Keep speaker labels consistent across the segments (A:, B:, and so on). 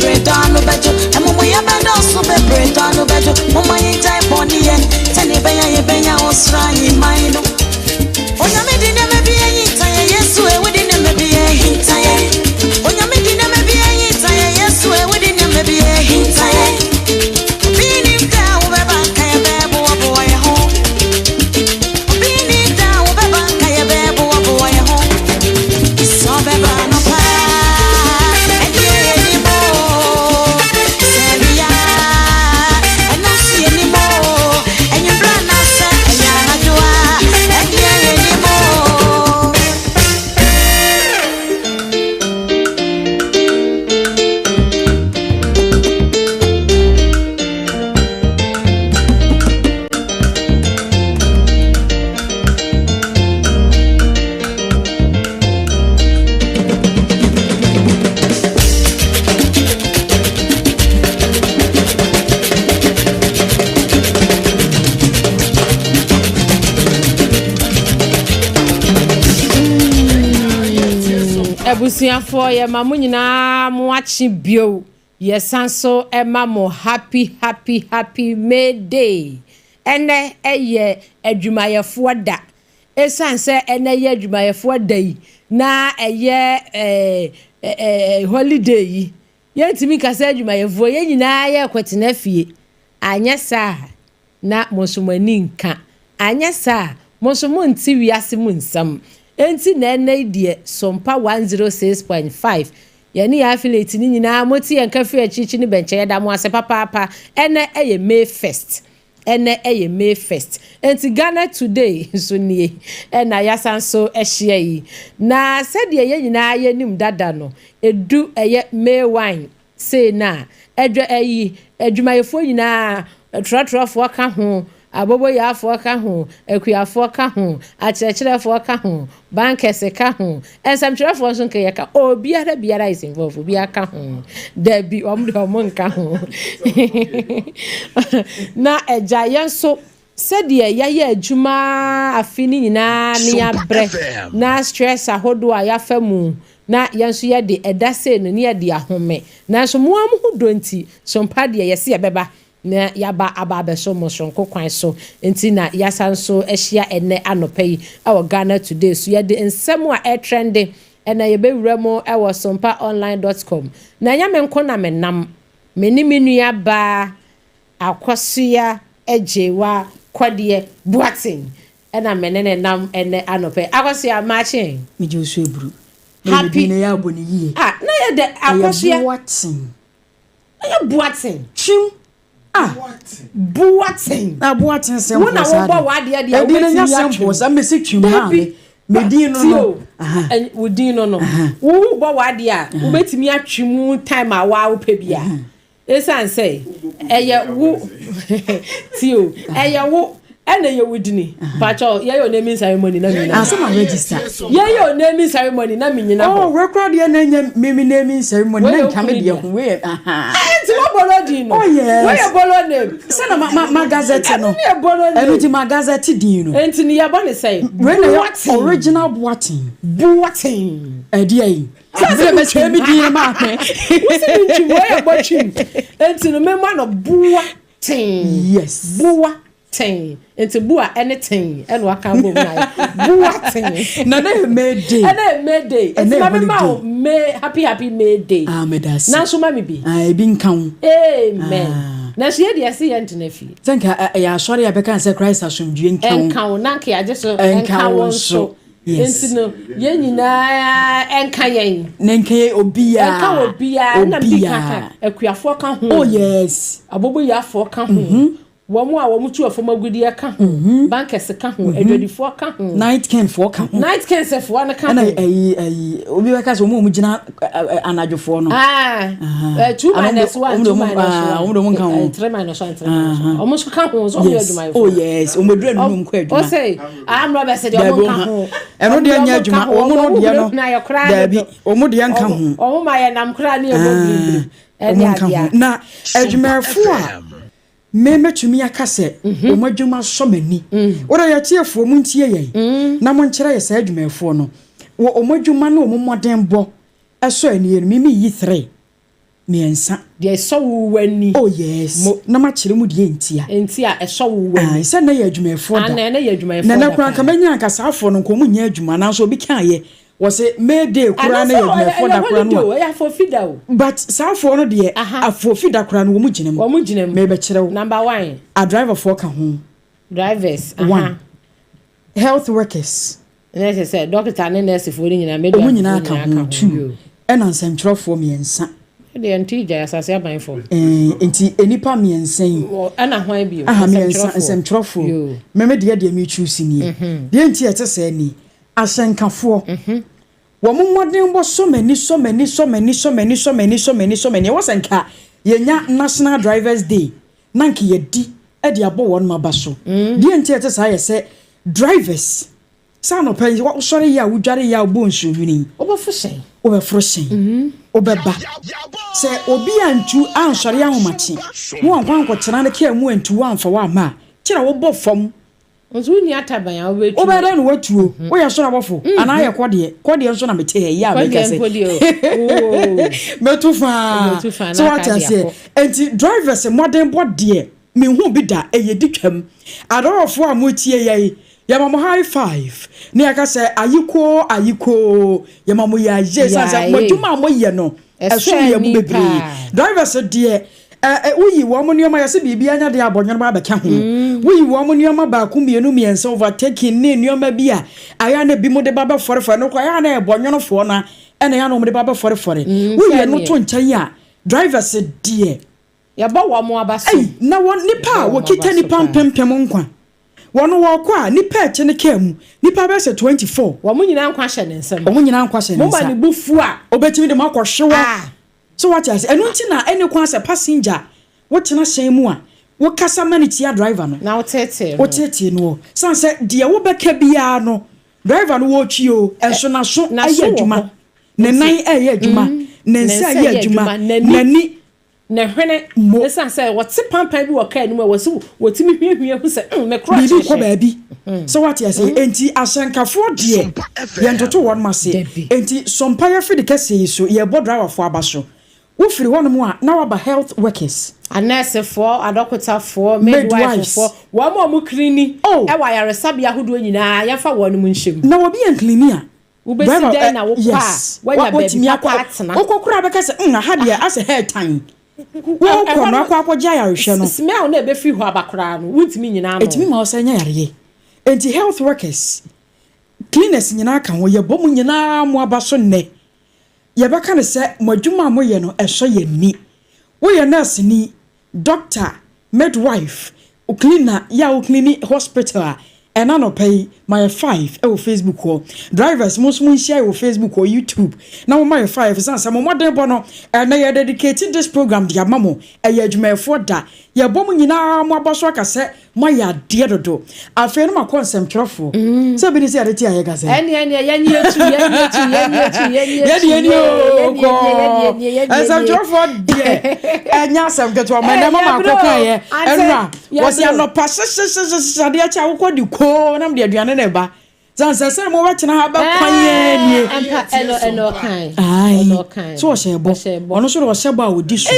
A: bread no bejo e mo ya beda so be bread no bejo mo ma yin tai boni ye tani ye benya osra yi maino onya me di ne me bi yin tai yesu e we di ne me bi yin tai onya me di ne me bi yin tai yesu e we di ne me bi yin tai bini da wo be ba ka ye be bo bo ye ho bini da wo be ba ka ye be bo ye ho so be ba no pa Ebusiafo ye mamu nyina mu achi bio ye sanso ema mo happy May Day ene eye adwumayefo da esanse ene ye adwumayefo da yi na eye holiday yi ye ntimi kasa adwumayefo ye nyina ye kwetena fie anya sa na mosomani nka anya sa mosomo nti wiase mu nsam enti na ene die Sompa 106.5 yani affiliate ni nyina moti enka fi achichi ni benche yeda mo ase papa ene eye May 1st enti Ghana today so nie na yasanso ehye yi na sede ye nyina ye nim dada no edu eye May 1 say na edwa ayi adwumayefo nyina trɔtrɔfo ka ho abobo ya afo ka ho akuafo ka ho akyerɛkyerɛfo ka ho bankers ka ho ensamkyerɛfo nso nke yaka biara is involved bi aka ho da bi omdo nka ho na eja yenso sɛdeɛ yɛyɛ adwuma afini nyinaa ne yabrɛ na stress ahodo a yafa mu na yenso yɛde ɛdase no ne yɛde ahome na so mo amho donti Sompa deɛ yɛse yɛbɛba na yaba aba so mo sonko kwan so enti na yasanso ehia ene anopai awo Ghana today so yede ensem a trending ena yebewura mo awo sompaonline.com na nya menko na menam meniminu yaba Akosua Agyeiwaa Kodie buatin ena menene nam ene anopai Akosua machin
B: mi josu eburu
A: happy
B: na ya boni yie
A: na yede Akosua
B: buatin
A: ya buatin
B: chim
A: buatin
B: na buatin se
A: wona wo bo wade de
B: o be nya sample sa me se twim ha me din no
A: and wo din no wo bo wade a wo betimi atwim time a wa wo pebia esan say eye wo tio eye wo ene ye wudini pacho ye your naming ceremony na me na
B: asema register
A: ye your naming ceremony na me nyina
B: oh record ye na nya me naming ceremony na nka me de ho we
A: enti wo bolo din no
B: oh yes
A: we ye bolo name
B: se na ma gazette no
A: e bolo name
B: enu ti ma gazette din no
A: enti ni ye bone say
B: we na original buatin edi ai
A: se me chemi din ma pe wo se ni chi wo ye bochim enti no me ma no buatin
B: yes
A: buatin enti bua anything eno aka bom na buatin
B: na May Day
A: enti ma me ma me happy May Day
B: me das
A: na so ma me bi
B: bi nkan
A: amen na so ye de ase ye ntena fi
B: zenka ya sori ya beka say Christ asomdue
A: nkan na nke aje so nkan won so enti no ye nyina enka yen
B: na nke obia
A: na bi kaka akuafo ka ho
B: oh yes
A: abobo ya afo ka ho womu a womu tu afo magudi ka ho bankers ka ho adwadifo ka ho
B: night ken fo ka ho
A: night ken se fo na ka ho
B: na obi beka so mu gina anadwofo no
A: 2-1
B: 2-1 ka ho
A: 3-1 almost ka ho so adwuma
B: oh yes o medura no mu kwa adwuma
A: o say am no be se de o ka ho
B: eno de anya adwuma o mu no de no dabi o mu de nka ho
A: o ma ye nam kra ne e bo bibiri
B: na adwumafo a metumi akase o madwuma somani ora ya tiefo mu ntie ye na mo nkyere ye sa adwumafo no o madwuma no o moden bo eso ani mi yi 3 miensa
A: de so wo wani
B: oh yes na ma kire mu de entia
A: so wo wani
B: se na ya adwumefo da
A: na ya adwumefo
B: na kura ka manya akasafo no nkomu nya adwuma na so obi kan ye wo se mayday kura na ya adwumefo da kura no
A: ya fofida o
B: but safo no de afofida kura no wo mu ginem me be kire wo
A: number 1
B: a driver for ka ho
A: drivers
B: health workers
A: let's say doctor and nurse for nyina me do
B: mu nyina ka ho tu ena nsɛmtwerɛfoɔ miɛnsa
A: de antija asase abanfo
B: enti enipa miɛnsa yi
A: ana hwan bi
B: nsɛmtwerɛfoɔ meme de me choose ni de enti ɛte sɛ ni ahyɛnkafoɔ wo mo modern bo so many wasanka yenya national drivers day nanki yedi e de abo won maba so de enti ɛte sɛ ayɛ sɛ drivers sa no pɛ wo sɔre ya wo dware ya wo nsu hwini obefro shen obeba se obi antu ansɔre ahomache wo ankwan kwotena ne ka mu antu amfa wa ma kira wo bɔ fam
A: nso ni ataban ya wo betu
B: obeda no watuo wo yɛ so na bɔfo ana yɛ kɔde nso na mete ya meka se metu fa so what I say enti drivers modern body me hu bi da eyedi twam adorofo a mo tie yai yamamo high five ni aka say ayiko yamamo ya je sansa moduma mo ye no eso ye mo bebre drivers de uyi wo mo nioma yase bibia nya de abonyon ba beka ho uyi wo mo nioma ba ku mienu miensa overtaking ne nioma bia aya na bi mo de baba forefore no kwa aya na ebonyon fo na ena ya no mo de baba forefore uyi no to nkyai a drivers de
A: ya ba wo mo abaso
B: na won nipa wo kita nipa mpempem nkwa wono wo kwa nipa eche ne kam nipa be se 24
A: wo mo nyina nkwa hye ne nsam
B: wo nyina nkwa hye ne nsam
A: mo ba ne bufu a
B: obetimi de makohwewa so what I say enu nti na ene kwa se passenger wo tena hyen mu a wo kasa manage ya driver no
A: na wo tete
B: no sanse de wo beka bia no driver no wo twi o enso na so aye adwuma ne nan aye adwuma ne nsa aye adwuma nani na hwene esa say what pampan bi wo ka anu wo timi hwehwe hu se me cross bi ko baabi so what I say enti asankafo de ye ntoto won ma se enti sompa ya fidi kase so ye bo driver fo abaso wo firi won mu a na wa ba health workers
A: a nurse for a doctor for midwife for wo mo cleaning e wa yare sabia hodo nyina ya fa won mu nhyem
B: na wo bi en cleaning a
A: ubesi den na wo kwa wa ya baby partner
B: okokura be kase ha de as a hair time wo ko na kwa akogya yarehwe no
A: smell na be fi ho abakora no wuntimi nyina no
B: etimi ma osanya yareye enti health workers cleaners nyina ka ho ye bom nyina mo abaso ne ye beka ne se modwuma mo ye no ehso ye ni wo ye nurse ni doctor midwife o cleaner ya o cleaning hospital and no pay my 5 e Facebook ko drivers mo share o Facebook or YouTube na my 5 sansa mo modern bono na ye dedicate this program dia mamo e ye adwumafo da ye bom nyina mo aboso akase mo ya de dodo afi no ma concept trofo so bi ni se adeti aye gase
A: eni ye nyetu
B: as trofo de enya sam keto ma na mama akoka ye enra was ya no pasese de acha wo di ko na me aduane na ba zanse se mo wachena ha ba kwanye nie
A: eno kan
B: so shebo ono so ro shebo a odi so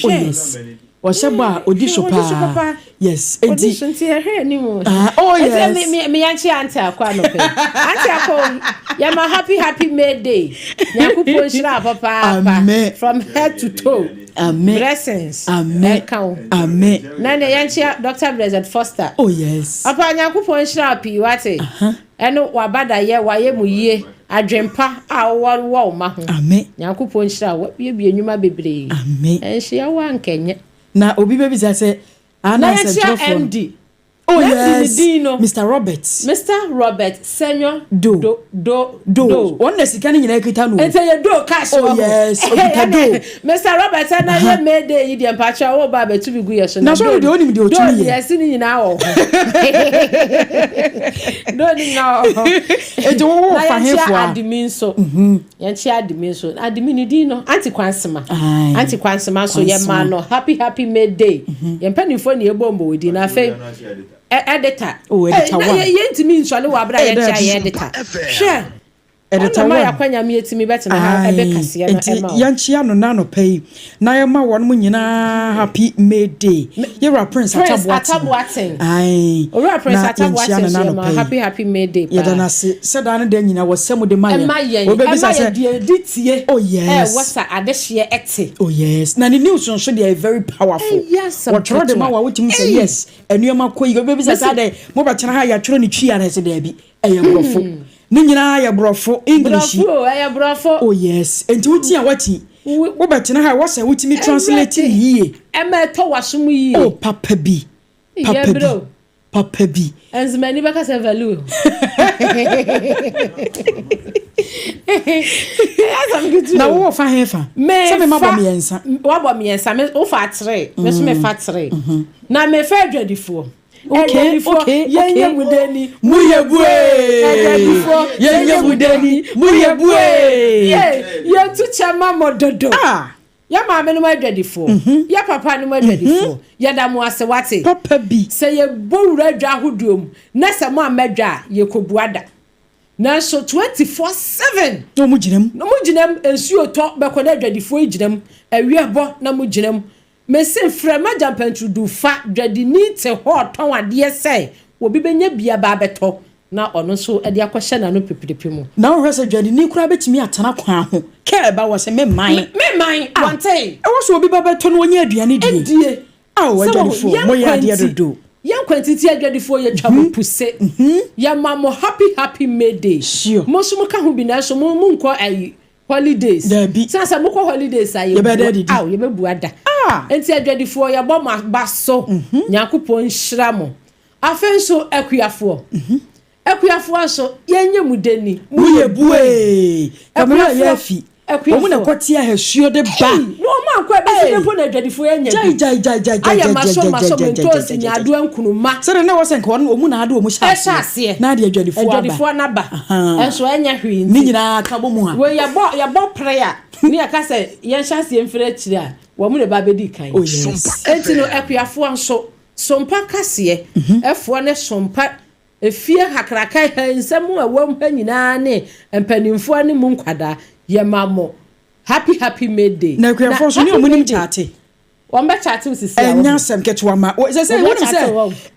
B: oh yes o shebo a odi so pa yes
A: edi senti he ni mo
B: oh yes
A: me yanchi ante akwa no pe ante akwa ya ma happy May Day nyakupo shira papa from head to toe
B: amen
A: blessings
B: amen amen
A: na yanchi Dr. Blessed Foster
B: oh yes
A: papa nyakupo shira pi wate eno wabada ye waye mu yie adwempa a wo ma ho
B: amen
A: nyakupo shira wa bi enwuma bebre
B: amen
A: enhia wa nkenye
B: na obi bebi say ana
A: MD
B: oh yes Mr. Robert
A: Senior
B: do one na sika ni nyina kita no
A: ente ye do cash
B: oh yes do
A: Mr. Robert na ye May Day yi de mpacha wo ba betu bi gu ye so
B: na so de onim de otumi ye
A: yes ni nyina wo do ni na
B: ente wo fa hefo
A: admin so yanchi admin ni di no anti kwansema so ye ma no happy May Day ye mpanifo ni ebombo wedi na fe editor
B: editor
A: ye ntimi nsole wa bra ye cha ye editor share
B: edeta
A: one ya kwanya me etimi beti na ha ebe kase na ema
B: yanchia no na no pay na yema won mu nyina happy May Day yera Prince Atabuaten ai
A: ora Prince Atabuaten happy May Day
B: ya da na se da no de nyina wasem de maye obebi say
A: ditie
B: oh yes
A: what's adehye ete
B: oh yes na the news so they are very powerful what tro de ma wa wutimi say yes enuema koyi obebi say dey mo ba kira ha ya tro ni twi ana se dey bi eye brofo ni nyina ya brofo English
A: brofo
B: oh yes enti wuti a wati wo ba kira ha wasa wutimi translate yie
A: ema to wasum yie
B: oh papa bi
A: enzmani baka se value
B: na wo fa hefa se me mabo miensa
A: me wo fa 3 me so me fa 3 na me fa adwadifo
B: okay
A: yenye mudeni
B: muyebue yenye mudeni muyebue
A: ye tu chama mododo ya maame no adwadifo ya papa no adwadifo ya da mo ase wate
B: papa bi
A: se ye bowura adwa hoduom na se mo amadwa ye kobuada na so 24/7
B: no mu ginam
A: ensuo to be ko na adwadifo ginam awie bo na mu ginam mesin frema jampantu du fa dwadini te ho ton ade se obi benya bia ba beto na ono so ade akohye na no pepepe mu
B: na wo hwese dwadini kura betimi atana kwa ho ke ba wo se me man
A: wante
B: e wo so obi ba beto no onye aduane die wadwadifo mo ya ade dodo
A: yan kwantiti adwadifo ye twa puse ya mamo happy May Day mo so mo ka ho bi na so mo nko ayi holidays sansa mo ko holidays ayi ye be buada enti adwadifo ye bo ma so nyankopon hira mo afenso akuafo so yenye mudeni
B: muyebue kamera ya fi omu na kwati ahasuo de ba
A: no ma kwa be se po na adwadifo yenye
B: jai
A: aya maso mentosi nya ado ankunuma
B: sere na wose nka omu na ado omu hyase na ade adwadifo
A: na ba enso enya hwi
B: ni nyina ka bo mu ha
A: we ya bo prayer ni aka se yen hyase emfira akiri a wo mu ne ba bedi kan enti no akuafo anso sompa kase efo ne sompa efie hakraka nsem awam ha nyina ne empanimfo ne mu nkwada ye mamo happy May Day
B: na akuafo so ni omunim chate
A: wamba chate usisi
B: enya sem ketwa ma se wonu se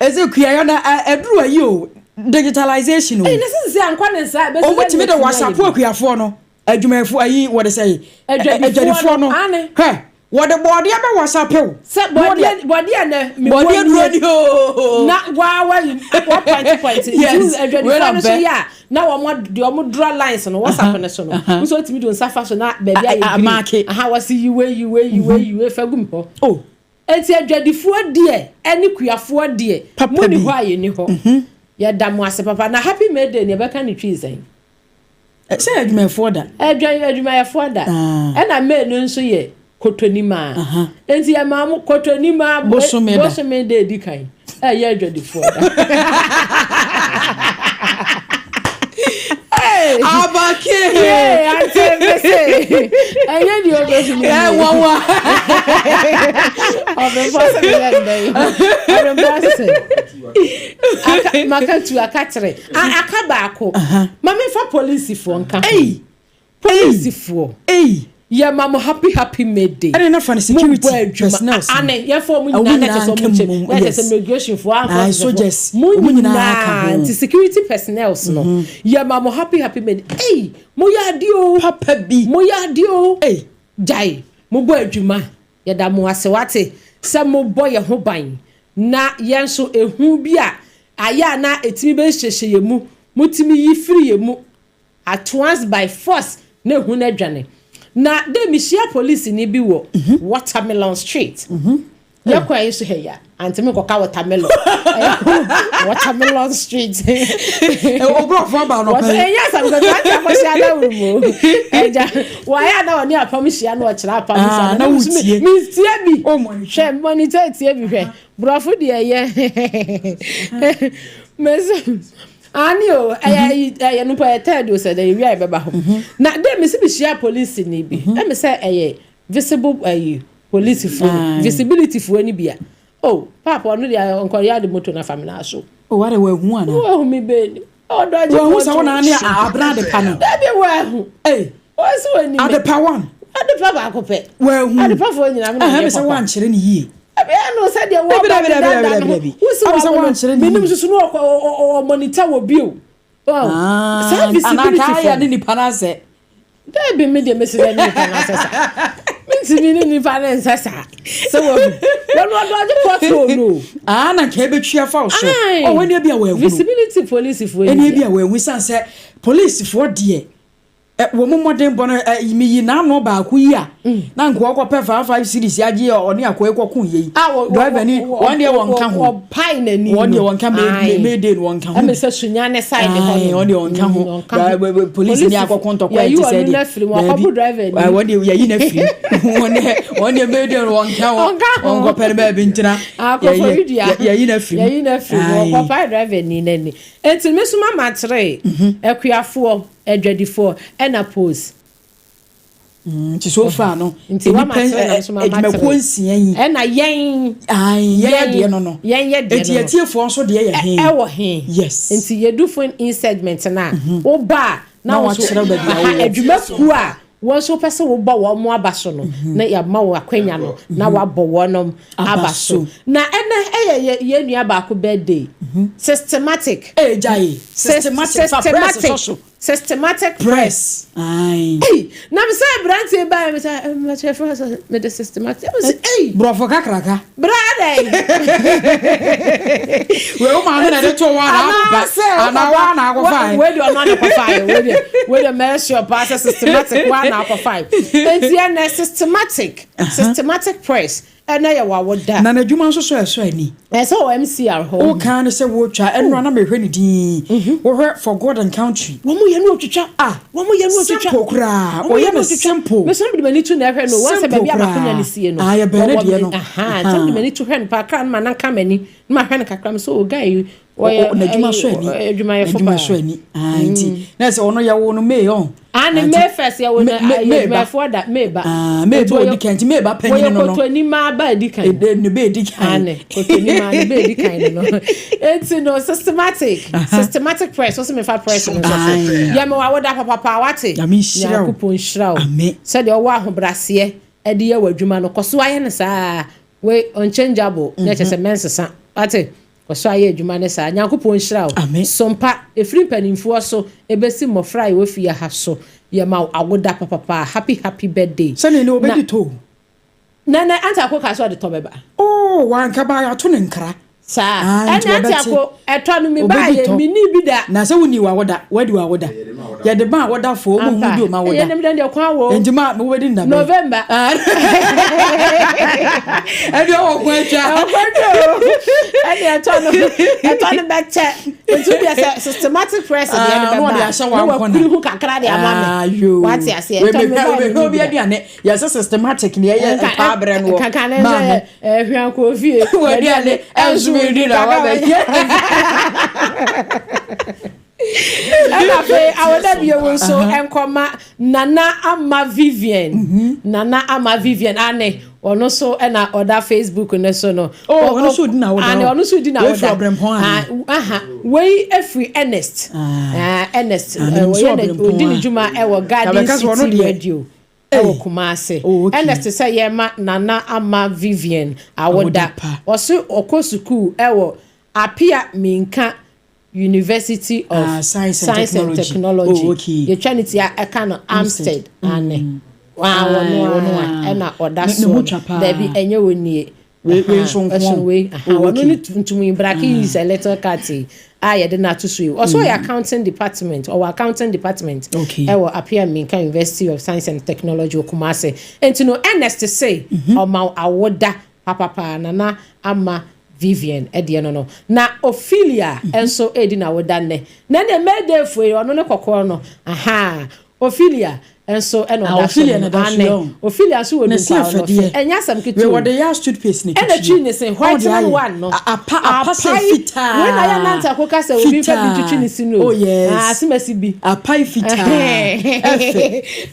B: eze kuya na eduru ayi o digitalization o
A: na se ankwa ne sa be
B: se o mutimi de WhatsApp akuafo no adwumafo ayi what say adwadifo no he what the body be WhatsApp o
A: se body na me
B: body aduru ni o
A: na wa point adwadifo no so ya na wo de o draw lines no WhatsApp ne so no so timi do nsafa so na baby ayi aha wasi yiwe fagum ho
B: oh
A: enti adwadifo de eni kuafo de muni ho aye ni ho ya damu ase papa na happy May Day ne beka ni twizan
B: se adwumafo da
A: adwumafo da e na me no nso ye kotonima enti ya mamu kotonima bosome de dikan ya adwadifo da
B: abake
A: ante mese anya di ogosimi
B: wawa
A: obefose yandai obefose makatu akatre akabako mama fa police fo nka police fo ya mama happy May Day
B: ane na fa security personnel
A: ane ya fo mu nyina na so mu che na se immigration fo
B: an so just
A: mu nyina ka ho security personnel no ya mama happy May Day mo ya dio
B: papa bi
A: mo ya dio jai mo bo adwuma ya da mo ase wate se mo bo ye ho ban na yenso ehu bi a aya na etimi be hyehye ye mu mutimi yi free ye mu at once by force na ehu na dwane na de mishia police ni bi wo Watermelon Street ya kwa yesu heya antimi koka Watermelon Street
B: obro fo ba no pe
A: yes am going to mashia na wumo eja wa ya na oni apamishia na ochira apamishia na wutie mi tie bi hwe monitor tie bi hwe brofo de ye meso ani o aya no pa third o say dey wi beba ho na dem me se share police ni bi e me say visible police for visibility for any bia oh papa no dey onkoria de motor na family aso
B: o ware wa hu ana
A: oh mi be
B: who sa wona ne Abena Adepa no
A: da be wa
B: eh
A: o se woni
B: Adepa one
A: Adepa ba ko pe
B: wa hu
A: Adepa fo nyina me
B: na se wan kyere ne yie
A: Abia no se de wo ba who se wan kyere ne nim susu no o monitor wo bio oh service
B: anaka ya ne nipa na se
A: da be me de message ne nipa na se sa me ni nipa na se sa so wo do patrol no
B: na ka betwa fa so o wani bia wa hu
A: visibility police fo
B: eni bia wa hu san se police fo de wo momodem bono mi yi na no ba ku yi a na nko okopɛ 55 series age oni akoekokun yi driver ni one day won ka ho
A: pai na ni
B: one day won ka me day won ka ho
A: am se sunya ne side ho
B: one day won ka ho police ni akokon to kwa ti say
A: di driver ni
B: one day yi na free one day me day won ka ho on go pere ba bi ntina yi na free
A: ko pai driver ni na ni enti me suma matre akuafo edwadifo ena pose
B: ti so fa no
A: nti wa matre
B: edwuma ko nsia yi
A: ena yen
B: yen de no
A: yen de no
B: enti atiefo nso de ye hen
A: wo hen
B: yes
A: nti yedu phone in segment na wo ba na wo
B: kyerɛ ba bia
A: edwuma ku a wo so pese wo ba wo mo abaso no na ya ma wo akwanya no na wa bo wo no abaso na ena ye nua ba ko birthday systematic
B: jai systematic press ai
A: na me say brand e ba me say me chef me the systematic me say
B: bro for kakraka
A: brother
B: we o ma na de to wa na wa na go fine
A: we do na go fine we the measure pass systematic wa na go fine and systematic press ena ya wa woda
B: na adwuma nso so eso ani
A: so MCR ho
B: o kan se wo twa enra na mehwe ni din wo hwe for God and country
A: wo mu ye no twitwa wo mu ye no twitwa
B: pokra o ye no simple
A: me so be mani tu na hwe no won se ba bia ba kunya ni sie no
B: ya bene de no
A: so be mani tu hwe no pa kan ma na kamani ma hwe no kakra so o guy
B: wo na adwuma so ani
A: adwuma ye fo pa
B: nti na se ono ya wo no me on
A: ani me first ya wo na adwuma fo da me ba
B: me bo di kan ti me ba panyin no
A: ko to ni ma ba di kan
B: ne be di kan
A: ani ko to ni ma be di kan no it's no systematic press so me fa press no so ya me wa woda papa wate
B: ya me shiraw
A: yakupon shiraw
B: amen
A: se de wo ahobrase e de ya wadwuma no koso aye ne saa we unchangeable na che se mensesa wate koso aye adwuma ne saa yakupon shiraw sompa efri panimfo so ebesi mofra ye wofi ya ha so ya ma awoda papa happy birthday
B: se ne obedi to
A: na anta akoka so de to beba
B: wan ka ba ya to ne nkra
A: sa anta ako eto no me ba ye mini bi da
B: na se woni wa woda wadi wa woda ye de ba woda fo mo mu di o ma woda
A: ye nem dan de kwa wo
B: enjima mo wedi nda
A: November
B: edi o kwa cha
A: edi eto no beche entu bi systematic press de ya
B: no ya sha wa
A: ko na hu kakra de ama me wati ase eto
B: me bi aduane ya systematic ne ye pa bre no
A: kakane hwan ko fie
B: aduane enzu mi na wa be
A: Ela fe awoda bi ewo so enkoma Nana Ama Vivian ane ono so na oda Facebook ne so no
B: ono so di na oda
A: ane ono so di na oda we every Ernest we odi ni juma e wo Garden City Radio ewo Kumase Ernest say ye ma Nana Ama Vivian awoda oso okosuku ewo apia minka University of Science and Technology. Your Trinity Akano Amstead ane. Wow, no, na oda so. There be enye woni. We so to me braki is a letter cati. I did not to sue. Also, accounting department or accounting department.
B: Okay.
A: I will appear Minka University of Science and Technology Kumase. And to know Ernest to say, or ma awoda papa Nana Ama Vivian no na Ophelia enso edi na wodane na de mede foi ono ne kokoro no Ophelia enso e no da so Ophelia so we do kwa no enya sam kitu
B: we the ya toothpaste ni
A: ena twi ni say white one no
B: apa se fita
A: when I nanta ko ka say obi fa bi twi ni si no asimasi bi
B: apa fita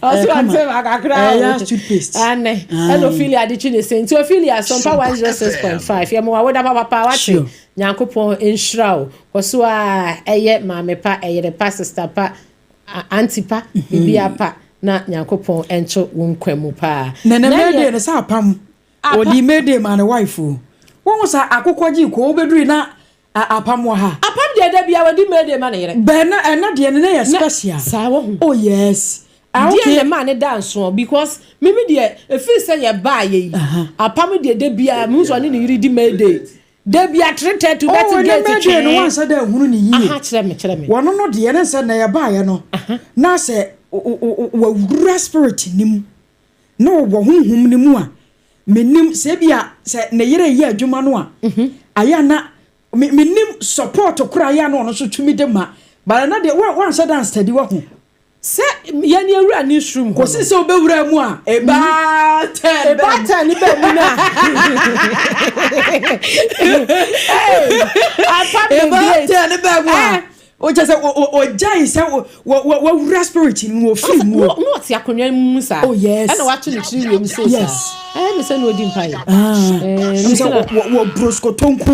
A: also answer akakra
B: ya toothpaste
A: ane ena Ophelia di twi ni say nti Ophelia Sompa 106.5 ye mo wa woda papa wate Nyankopon enhira koso a eye maame pa eye pa sister pa auntie pa bibia pa na Nyankopon encho wonkwemu pa
B: na mede ne sa apam odi mede ma ne wife won sa akokwaji ko obeduri na apam wa ha
A: apam de da bia wadi mede ma ne yere
B: be na de ne ya special
A: sa wo
B: oh yes
A: okay de ma ne dance because mimi de efi say ye ba ye apam de da bia mu so ne yiri di mede da bia trete to bet get
B: to no wan sa da hunu ni yi
A: aha kire me
B: wono no de ne sa na ye ba ye no na se wa spirit nim no wo honhum nim a menim se bia se ne yere ye adwuma no a aya na menim support kura ya no so tumi de ma ba na de wan sa dance steady wa ho
A: se ye ne awura ni shroom
B: ko se obewura mu a e ba ten
A: ni ba mu na apa be
B: ten ba mu a o just o jai say wo spirit ni wo feel mu
A: no ti akonwa mu sa
B: oh yes
A: and what to the tree we say
B: yes
A: me say no di mpa
B: so wo brosko tonko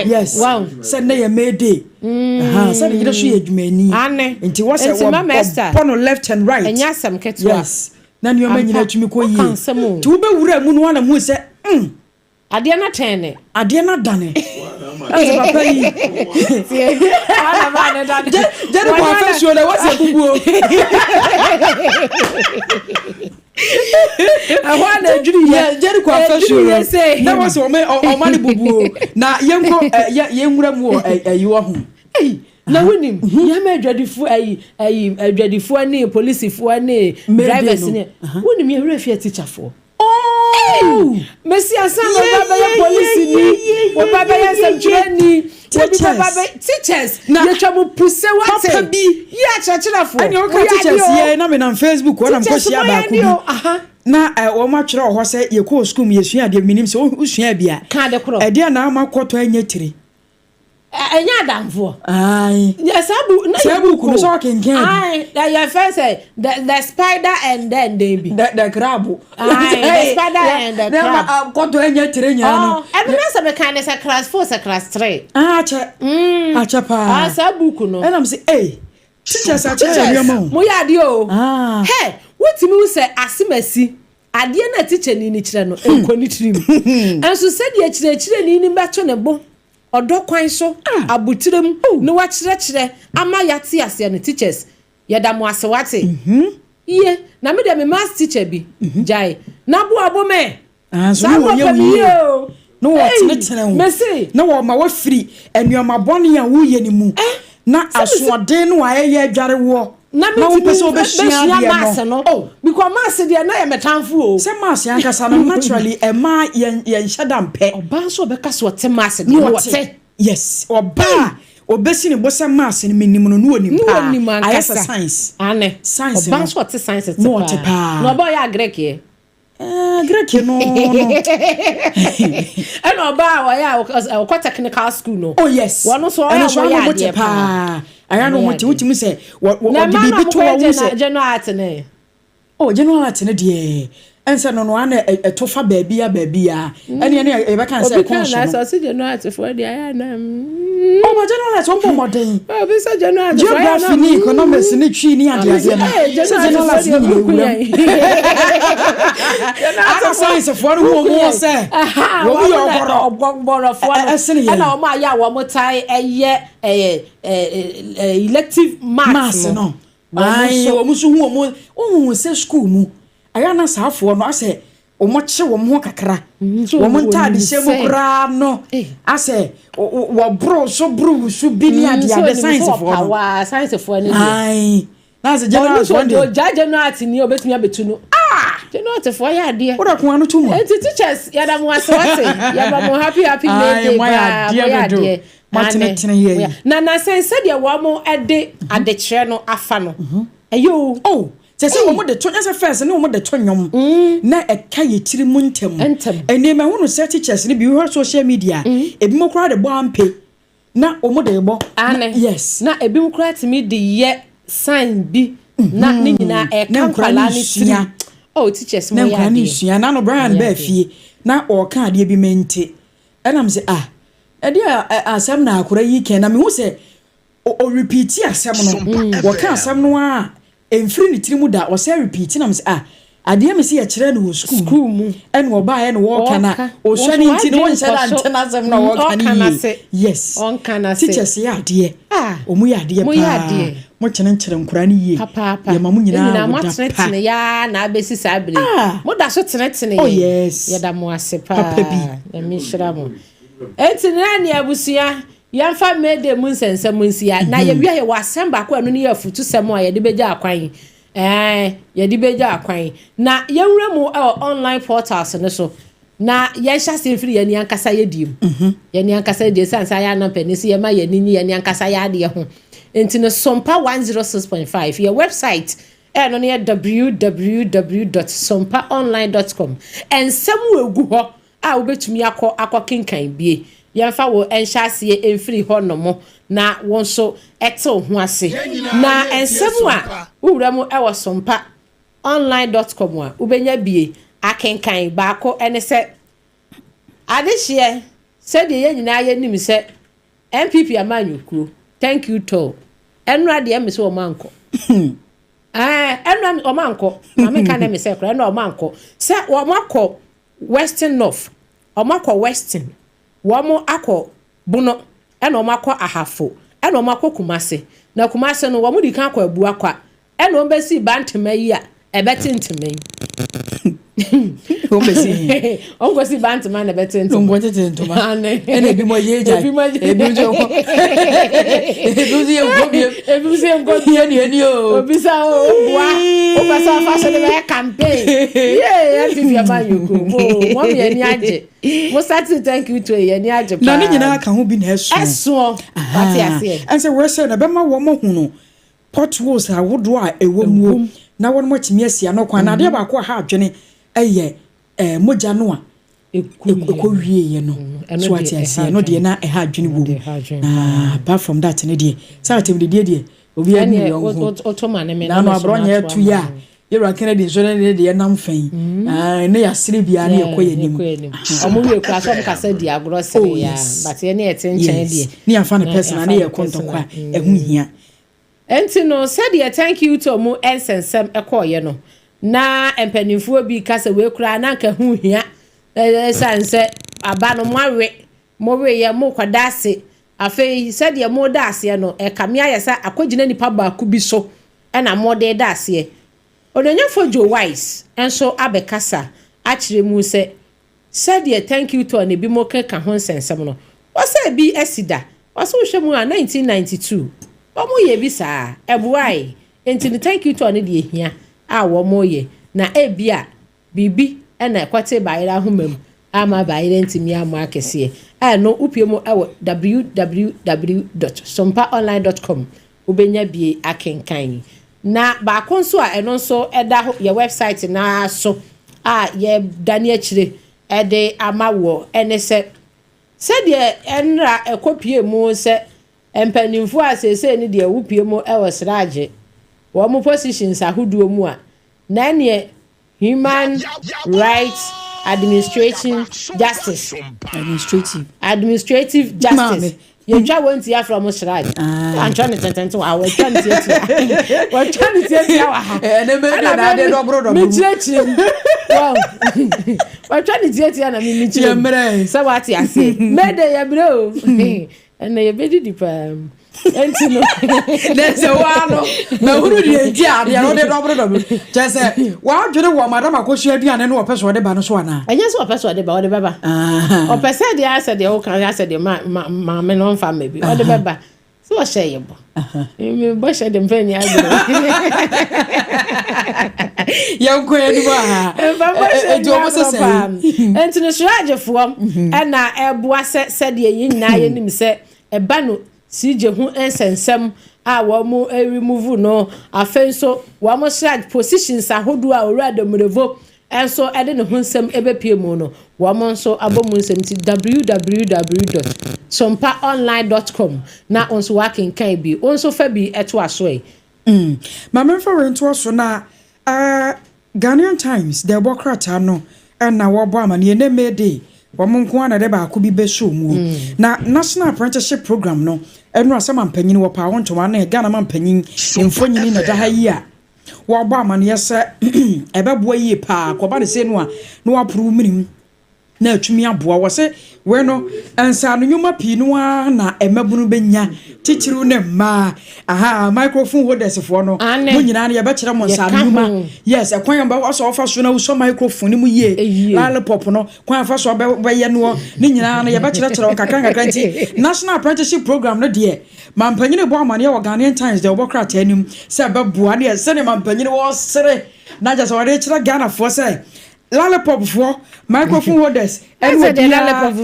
B: yes
A: wow
B: say na ye made say na so ye dwumani nti wo say wo pono left and right
A: enya sam ketwa
B: yes na ni o manyina tumi ko yi ti wo be wura mu no na mu say
A: ade na tene
B: ade na dane ase papa yi
A: ana ba na dane
B: jere ko afesio le wase bubuo
A: ahwa na adwiri
B: ye jere ko afesio na wase o mani bubuo na yenko yenwura mu ayiwa ho
A: na wonim ya ma adwadifu adwadifu ani polisifu ani drivers ni wonim ya wura fie teacher for Messi asanga baba ya police ni wo baba ya samtreni teachers ye twabu puse wate
B: bi
A: ya chachira fo
B: ani o ka teachers ye na me na Facebook wona mkosia ba ku bi na o ma twere ho se ye ko school ye sua de minim se o sua bia
A: ka de kro
B: e de na ma kwoto anya tiri
A: enya adamfo
B: ai
A: yes
B: sabu ku so kenken
A: ai ya first say the spider and then they be
B: the crab
A: the spider and the crab
B: kwoto anya tiri nya no
A: e be say me kan say class 4 say class 3
B: acha pa
A: sabu ku no
B: and am say teachers acha
A: mo ya de o hey wotimi wo say asimasi ade na teacher ni kire no enkoni tirim enso se de kire ni beto ne bo odo kwan so abutirem no wa kire ama yate ase ne teachers yeda mo ase wate ye na me de me math teacher bi jai na bo abome
B: so wo ye no what tene
A: Messi
B: na wo ma wa free enuoma bone a wo ye ni mu na asoden no aye adware wo
A: na me pese obehia no because mass de na ye metamfo o
B: se mass yankasa na naturally e ma ye nheda mpe
A: oba so obeka so te mass de wote
B: yes oba obesi ni bosa mass ni menim no no onim pa ayesa science
A: ane
B: science
A: oba so te science te
B: pa
A: no boy ya Greek ye
B: Greek no
A: and oba wa ya o technical school no
B: oh yes
A: one so ya
B: pa aya no mutimi say wo de bibi to wo say
A: general art ne
B: general art ne de ense no ana etofa baabia ene e be kan say
A: kon so so general art for de aya na
B: ma general art on modern
A: be say general art
B: geography ni economics ni twi ni ade ade na general art ni wura ana science for who mo say wo bi
A: ogboro for ana o ma ya wo mo tai eye elective maths no
B: ai wo musu hu mo se school mu aya na saafo no ase o mo che wo mo kakra wo mo ntade hye mo kra no ase wo bro so bi ni ade science
A: for ni
B: ai na se general
A: one day general ni obetumi abetu no general for ya ade
B: wo da ko anu tu mo
A: teachers ya da mo asewate ya ba mo happy birthday ba ya ade
B: matene ye
A: na sense de wo mo ade ade kire no afa no ayo
B: say omo de to nyasa first na omo de to nyom na eka ye tiri mu ntem ene ma hunu say teachers ni bi ho social media ebi mo kra de bo ampe na omo de bo yes
A: na ebi mo kra timi de ye sign bi na ni nyina eka kwala ni tiri oh teachers mo ya
B: de na no Brian ba fie na o ka de bi mente enam say ede asem na akora yi ken na me hu say o repeat asem no wo ka asem no a emfiri ni tiri mu da o say repeat na me say ade me say ya kire no school mu en wo ba no wo kana o hwe ni nti no nhyɛ da ntena asem na wo kana yes
A: on kana say
B: teachers ya ade o mu ya ade pa mo kyene nkire nkora ni yie ya ma mu nyina
A: mo tene ya na abesi sabire mo da so tene
B: oh yes
A: ya da mo ase pa na mi hira mo entina ne abusia yamfa mede mun sensem nsia na ye wi ye wasem ba ko anu ne yafutu sem a ye de beja akwan ye de beja akwan na ye nwura mu online portals ne so na ye hya semfiri ye ni ankasa ye dim ye ni ankasa de sansa ya na penisi ye ma ye ni ye ni ankasa ya de ho entina Sompa 106.5 your website no ne www.sompaonline.com ensem egu ho a obetumi akọ kinkan bie yemfa wo enhyase emfiri ho nomo na won so etew ho ase na ensem a wura mu ewo sompaonline.com a ubenya bie akenkan baako ene se adehye se de ye nyina ye nim se MPP amanyukuo thank you to enra de me se o manko enra o manko na me kan me se kra enra o manko se o makọ Western North omakọ Western womo akọ Bono ena omakọ Ahafo ena omakọ Kumase na Kumase no womo di kan akọ Abu akwa ena ombesi bantema yi a ebetintema yi ombesi bantema na ebetintema
B: ngwetentema ena bi mo yeja ebi jo ebi se ngobie ni o
A: obisa o bua o pasa fashion be campaign yeah MPP amanyoku mo me ni age mo start to thank you to ye ni age pa
B: na ni nyina aka ho bi na
A: eso pati ase
B: and say we say na be ma wo mo hunu potholes awodo a ewo mu na won mo timi asia no kwan na de ba ko ha adwene eye moja no a ekowie ye no so ati ase no de na ha adwene wo apart from that ne de say atem de obi ani yo
A: otoma ne me
B: na no abronye tu ya yero Kennedy so ne de nam fan ne ya sire bia ne ekoye nim
A: omo we kura so mkasa di agro sire ya but ye ne etenchen de
B: ne ya fa ne person ne ye kontokwa ehu hia
A: enti no said ye thank you to mu ensensem ekoye no na empanimfo bi kasa we kura na nka hu hia sanse aba no mo we ye mo kwadase afei said ye mo dase no kamia ye sa akogina nipa ba ku bi so na mo de dase ononyafo jo wise enso abekasa akire mu se said ye thank you to ne bi mo ka ho sensem no wasa bi asida wasa hwe mu a 1992 omo ye bi saa ebuai enti thank you to ne de hia a wo mo ye na ebia bibi na kwate bayira homam ama bayira ntimi ama akese no upiemo www.sompaonline.com ubenya bie akenkan na ba konso a eno so eda your website na so ye dani akire ede ama wo ene se de enra ekopie mu se empanimfo asese ni de upiemo sraje wo mo positions ahuduo mu a na ne human rights administrative justice you try want to hear from sraje I'm trying to tell you I was trying to tell you
B: and na de dobro
A: me chechim wow I'm trying to tell you na me chechim so what you say me de ya bro and na ye bedi dipa entino
B: there's a one na huru die dia de no de dobro just say wa dwere wo madam Akosua aduane no opeso de ba no so ana
A: anya so opeso de ba o de baba opeso de asa de o kan asa de ma me no fa me bi o de baba so o share ye bo me bo share de mfani agro
B: ya ko eni ba
A: ejo mo se entino sraje fo na eboa se de yin na ye nim se eba no sije hu ensensem wɔn remove no afei nso wɔn hyɛ positions ahodoɔ a owura dɛmrevo ɛnso ɛde ne ho nsɛm ɛbɛpie mu no wɔn nso abɔ mu nsɛm ti www.sompaonline.com na nso wakenkan bi nso fa bi ɛto aso yi.
B: Maame fa wɛnto aso na Ghanaian Times the bokrata no na wɔbɔ amane ne mede wɔn nko ana de baako bi bɛso mu na National Apprenticeship Program no ɛno asɛm ampanyin wɔ pa wɔntoma na Ghana mampanyin mfonyini na da ha yi a wɔbɔ amane sɛ ɛbɛboa yie pa kɔba ne sɛ no a na wɔaporo minim na atumi aboa wɔ sɛ we no ansa no nyuma pii no na emabunu benya titiru ne ma microphone holders for no mo nyina na ye be kire mo ansa no nyuma yes ekwan ba so ofa so na wo microphone mu ye lollipop no kwan fa so be ye no ni nyina na ye be kire kakran nti National Apprenticeship Program no de mampanyine bo amane ye Ghanaian Times de obokra tanim se be bua ne se ne mampanyine wo sere na ja so wore kire Ghana fo se lollipop for microphone holders
A: and what lollipop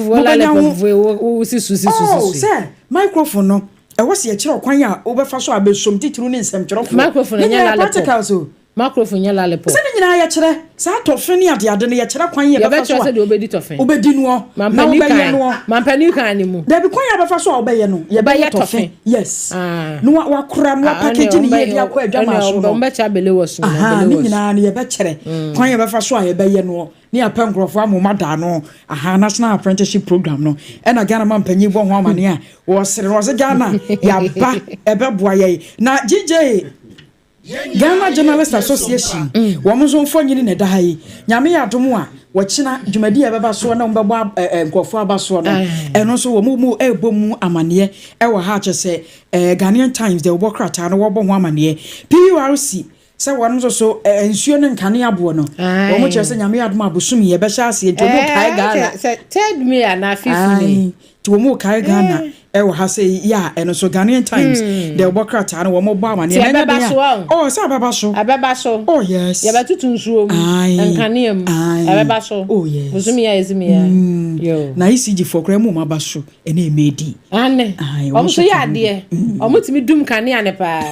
B: say microphone no e was ye kire kwan a obefa so abesom titiru ne nsem kire
A: microphone nya lollipop microphone nya lollipop
B: se nyina ye kire sa tofe ne ade ne ye kire kwan ye befa so
A: ye be obedi tofe
B: obedi no
A: mampani kan ni mu
B: da bi kwan ya befa so obeye no ye be tofe yes no wakura no package ni ye dia kwa adwama so no
A: mbe cha bele wo so
B: no ne nyina ne ye be kire kwan ye befa so a ye be ye no ni apankrofo amomada no National Apprenticeship Program no na Ghana mampanyi bo ho amane a wo sere wo se Ghana ya ba ebeboa ye na GJ Ghana Journalist Association wo so mfonyini ne da hayi nyame ya domo a wo kina dwumadi e beba so na mbebo nkofo abaso no eno so wo mu ebomu amane e wo ha kyese Ghanaian Times de wo krata no wo bo ho amane PURC se wonu so ensuo ne nkane abo no wo mo kyese nyame ya domo abosumi ye be sha ase ento mo kai Ghana
A: third me na fifth me
B: to mo kai Ghana ewo ha say ya eno so Ghanaian Times the bokrata no wo mo ba amane na oh say ababa so oh yes
A: ya batutu nsuo mu nkane am ababa so
B: oh yes
A: bosumi ya ezimi ya yo
B: na ECG for kra mu maba so ene emedi
A: ane o so ya de o mutimi dum kane ane pa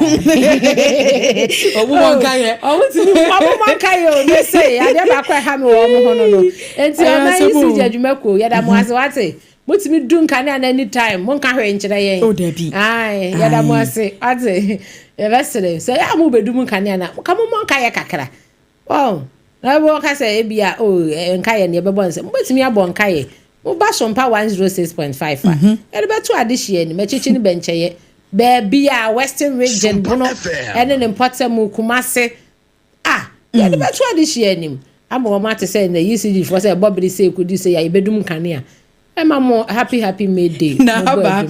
B: o mu monkaye
A: o mutimi o ne say ade ba kwa ha me wo mo hono no enti ona ECG adwumako ya da mo ase wate mutimi dun kan na anytime mon ka hwe nkyere yen
B: o dabi
A: ya da mo ase ate e vesere so ya mo bedum kan na ka mo mon ka ye kakra na bo ka se e bia nka ye ne be bon se mutimi abon ka ye mo ba Sompa 106.5 e be to adihie ni mechichi ni benche ye be bia Western Region bono ene ne mpota mu Kumase ya be to adihie ni amo ma te se na ECG for se bobri se kudi se ya ibedum kan ya Emma happy May Day.
B: Na ba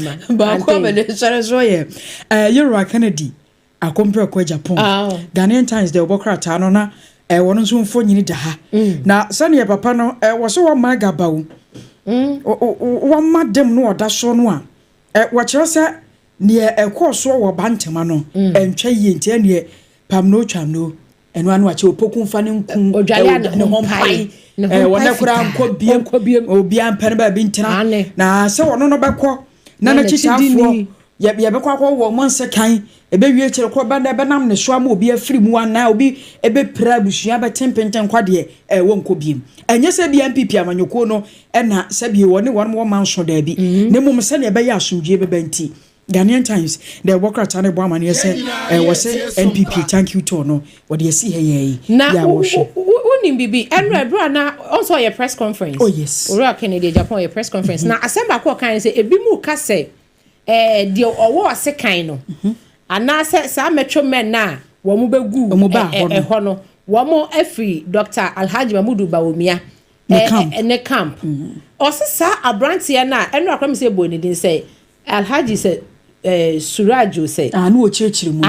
B: ko be de so ye. Yoruba Kennedy akompre ko Japan. Ghanaian Times de obokrata no na wono nso mfonyini da ha. Na sane ye papa no wo so wo magaba wo. Wo madem no oda so no a wo kire se ne ekoso wo bantema no entwa ye ntia ne pam no twam no eno anu a che opoku mfa ne nku
A: odwale ne hompai
B: wona kura nkɔ biem obi ampan ba bi ntina na se wono no bɛkɔ na na chichafo ye bɛkɔ akɔ wo monse kan ebewie kyere kɔ ba na benam ne so ama obi afiri mu ana obi ebepra busua ba tempenten kwade wo nkɔ biem enye se bi MPP amanyoko no na se bi woni wo man so da bi ne mum se ne be ya asomdwe be banti Ghanaian Times the worker tane bo amane se wo se MPP thank you to no wo de si he
A: ya wo hwe bibi enra bro na also your press conference
B: oh yes
A: ora Kennedy Japan your press conference na asemba ko kan se ebi mu ka se de owo se kan no ana se sa metro men na wo mu begu ho no wo mu afri Dr. Alhaji Mamudu Bawumia ne camp o se sa abrantie na enra kwam se bo ni din se Alhaji se Surajo se
B: no o chirechiri mu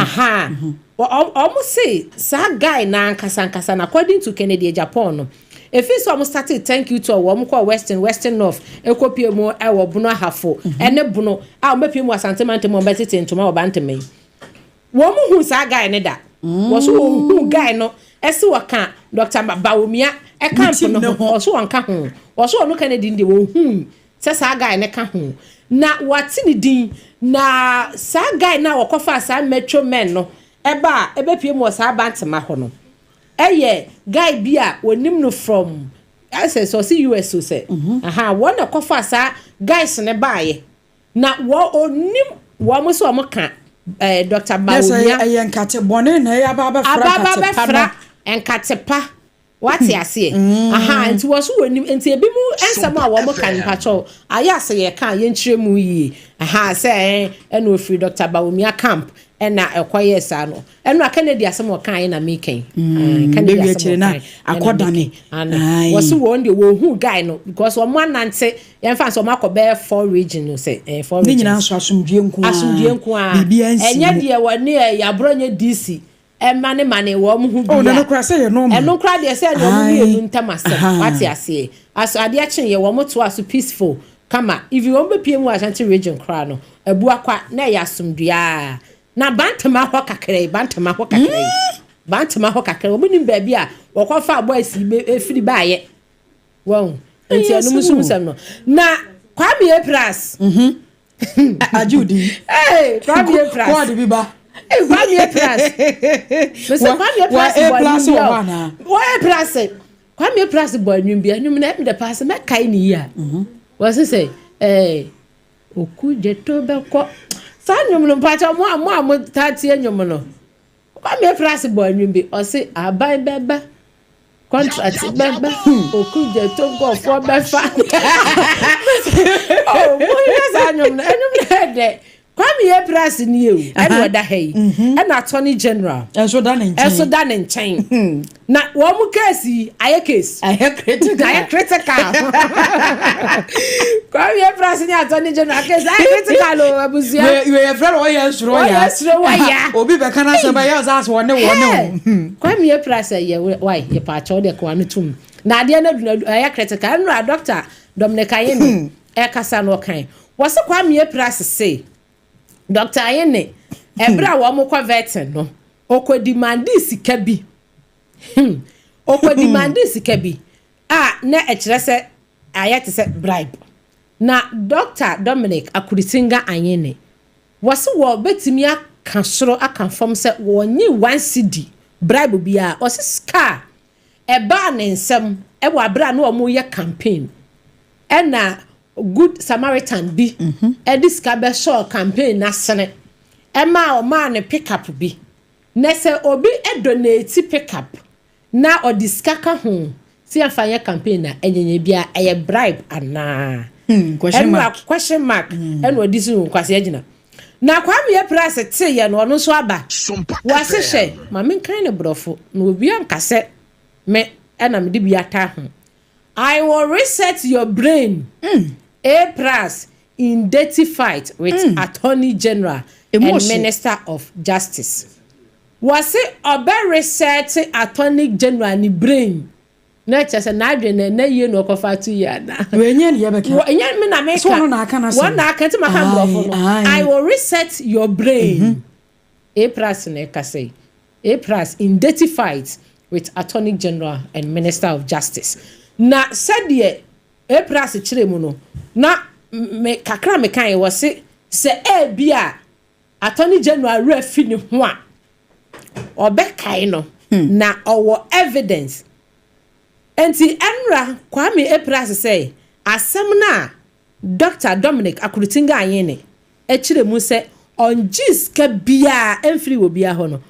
A: almost say sa guy na nkasa na according to Kennedy Japan no if so almost started thank you to wo ko western north ekopie mu e wo buno hafo ene buno a mapie mu asantemante mo betete ntoma obanteme wo mu hu sa guy ne da wo so hu guy no ese waka Dr. Bawumia e camp no wo so wanka hu wo so no Kennedy ndi wo hu sa guy ne ka ho na wati ni din na sa guy na wakofa sa metro men no eba pie mo sa bantema ho no eye guy bia wonim no from I say so see US so say one kofa sa guys ne baaye na wo onim wo mo so mo ka Dr. Bawumia
B: eye nkate bone na ya baba
A: fra enkatepa what ya say nti wo so wonim nti ebi mu ensam a wo mo kan pacho aya se ye kan ye nkyire mu yi say eno free Dr. Bawumia camp ena ekoye sa no eno Kennedy asem o kan na making
B: Kennedy asem na akodane
A: wo so wo ndi wo hu guy no because wo manante ye fa so makobe 4 region no say 4 region
B: ni nyina so asumdue nko a bibia nsi
A: enya de wo ne ya bronye DC mane wo mu hu bia
B: no kra say ye normal
A: eno kra de say no mu enu ntamasem what ya say aso ade a chen ye wo moto aso peaceful kama if you want be pm Ashanti region kra no abu akwa na ya asumdua na bantama ho kakere omunim ba bia wokofa boys efiri baaye won enti anu musum no na Kwame Epras
B: ajudi
A: Kwame Epras
B: Kodie bi ba
A: Kwame Epras Kwame Epras wa Epras Kwame Epras boy nwum bia nwum na me de pass me kai ni ya was say okuje to be ko Sanyum no pacha mo tati enyum no. Kwame Epras boy nwum bi o se aban beba contract beba okuje to go for befa. Oh, mo yes anyum na de. Kwame Epras ni e eno da hey. Na attorney general.
B: Enso da ne
A: nchen. Na wo mu case aye critical. Kwame Epras ni attorney general case aye critical o abusia.
B: You friend o ya suro ya. Obi be kana se ba ya za so ne wo ne.
A: Kwame Epras ye why ye pa cho de kwa no tum. Na ade na aye critical no doctor Dominic Ayeni e kasa no kan. Wo se Kwame Epras say Dr. Ayene ebra wo mo kwa vetin no okodi mandi sika bi na ekire se ayete se bribe na Dr. Dominic Akuritinga Ayene wose wo betimi aka soro aka fom se wo nyi 1 cedi bribe bia o se ska eba ne nsem e wo abra na wo ye campaign ena Good Samaritan bi this kabe show campaign na sene ema o ma ne pick up bi na se obi donate pick up na o diskaka ho si afanye campaign na enyenye bia eye bribe ana question mark and o disi nkwase agina na Kwame Epras te ye no no so aba wase hye ma men kan ne brofo na obi ankase me na me de bia ta ho I will reset your brain. Epras identified with Attorney General and Minister of Justice. Was it obe reset Attorney General ni brain? Na chese na adwene na ye no kofa tu ya na.
B: We nya ye beka.
A: Nya me na make.
B: So no na aka na so.
A: One na aka ntima kan brofo no. I will reset your brain. Epras na ka say. Epras identified with Attorney General and Minister of Justice. Na said ye Epras chire mu no na me kakra me kan wo se bia Attorney General refi ni ho a obekai no na owo evidence enti enra Kwame Epras say asem na Dr. Dominic Akuritinga Ayene chire mu se on jiska bia emfiri wo bia ho no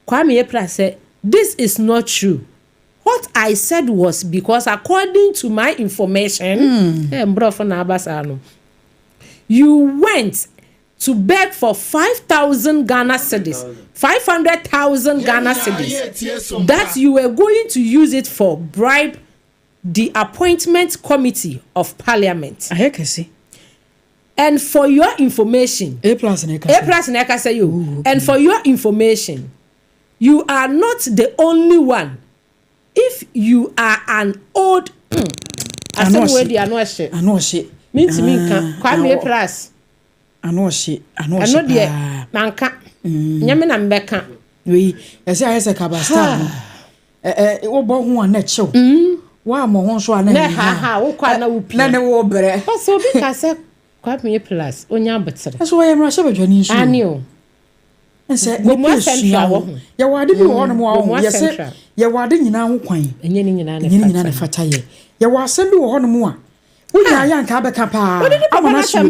A: Kwame Epras say this is not true. What I said was because according to my information, you went to beg for 5,000 Ghana cedis, 500,000 Ghana cedis, that you were going to use it for bribe the appointment committee of parliament. And for your information, and for your information, you are not the only one. If you are an old I know she means me can Kwame Epras
B: I know she
A: nanka nyame na mbeka
B: we say kabasta wo bo ho na chew wa mo ho so ana
A: na ha wo kwa na wo pia
B: na ne wo brɛ
A: so bi ka se kwame plus onya betere
B: so ya mra sebadwani nsu
A: ani o
B: nse mo central wo ya wade bi wo no mo ya se ya wade nyina ho kwan
A: enye ni nyina
B: ne fata ye ya wasem bi wo no mo a unya ya nka beka pa amana so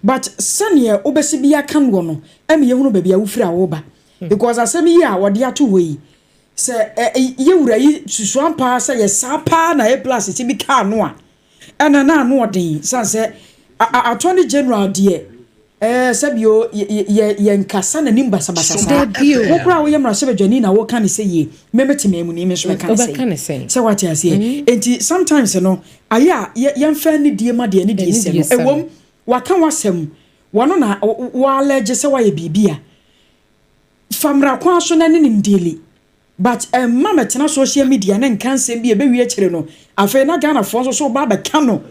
B: but sane obesi bia kan wo no eme ye hunu ba bia wo fira wo ba because asem yi a wode ato wo yi se ye wura yi susuan pa se ye sapa na e plus ti bi ka no a ena na no odin san se attorney general de sabio ye nkasa na nim basa wo kura wo ye mra sebadwani na wo kan se ye memetime mu ni me so kan se what you say enti sometimes no aya ye mfa ni die ma de ni die se no ewom waka wasem wono na wa allege se wa ye bibia famra kwa so na ne ndeli but mama tena social media na nkan se bi e be wie kire no afa na Ghana fo so ba ba ka no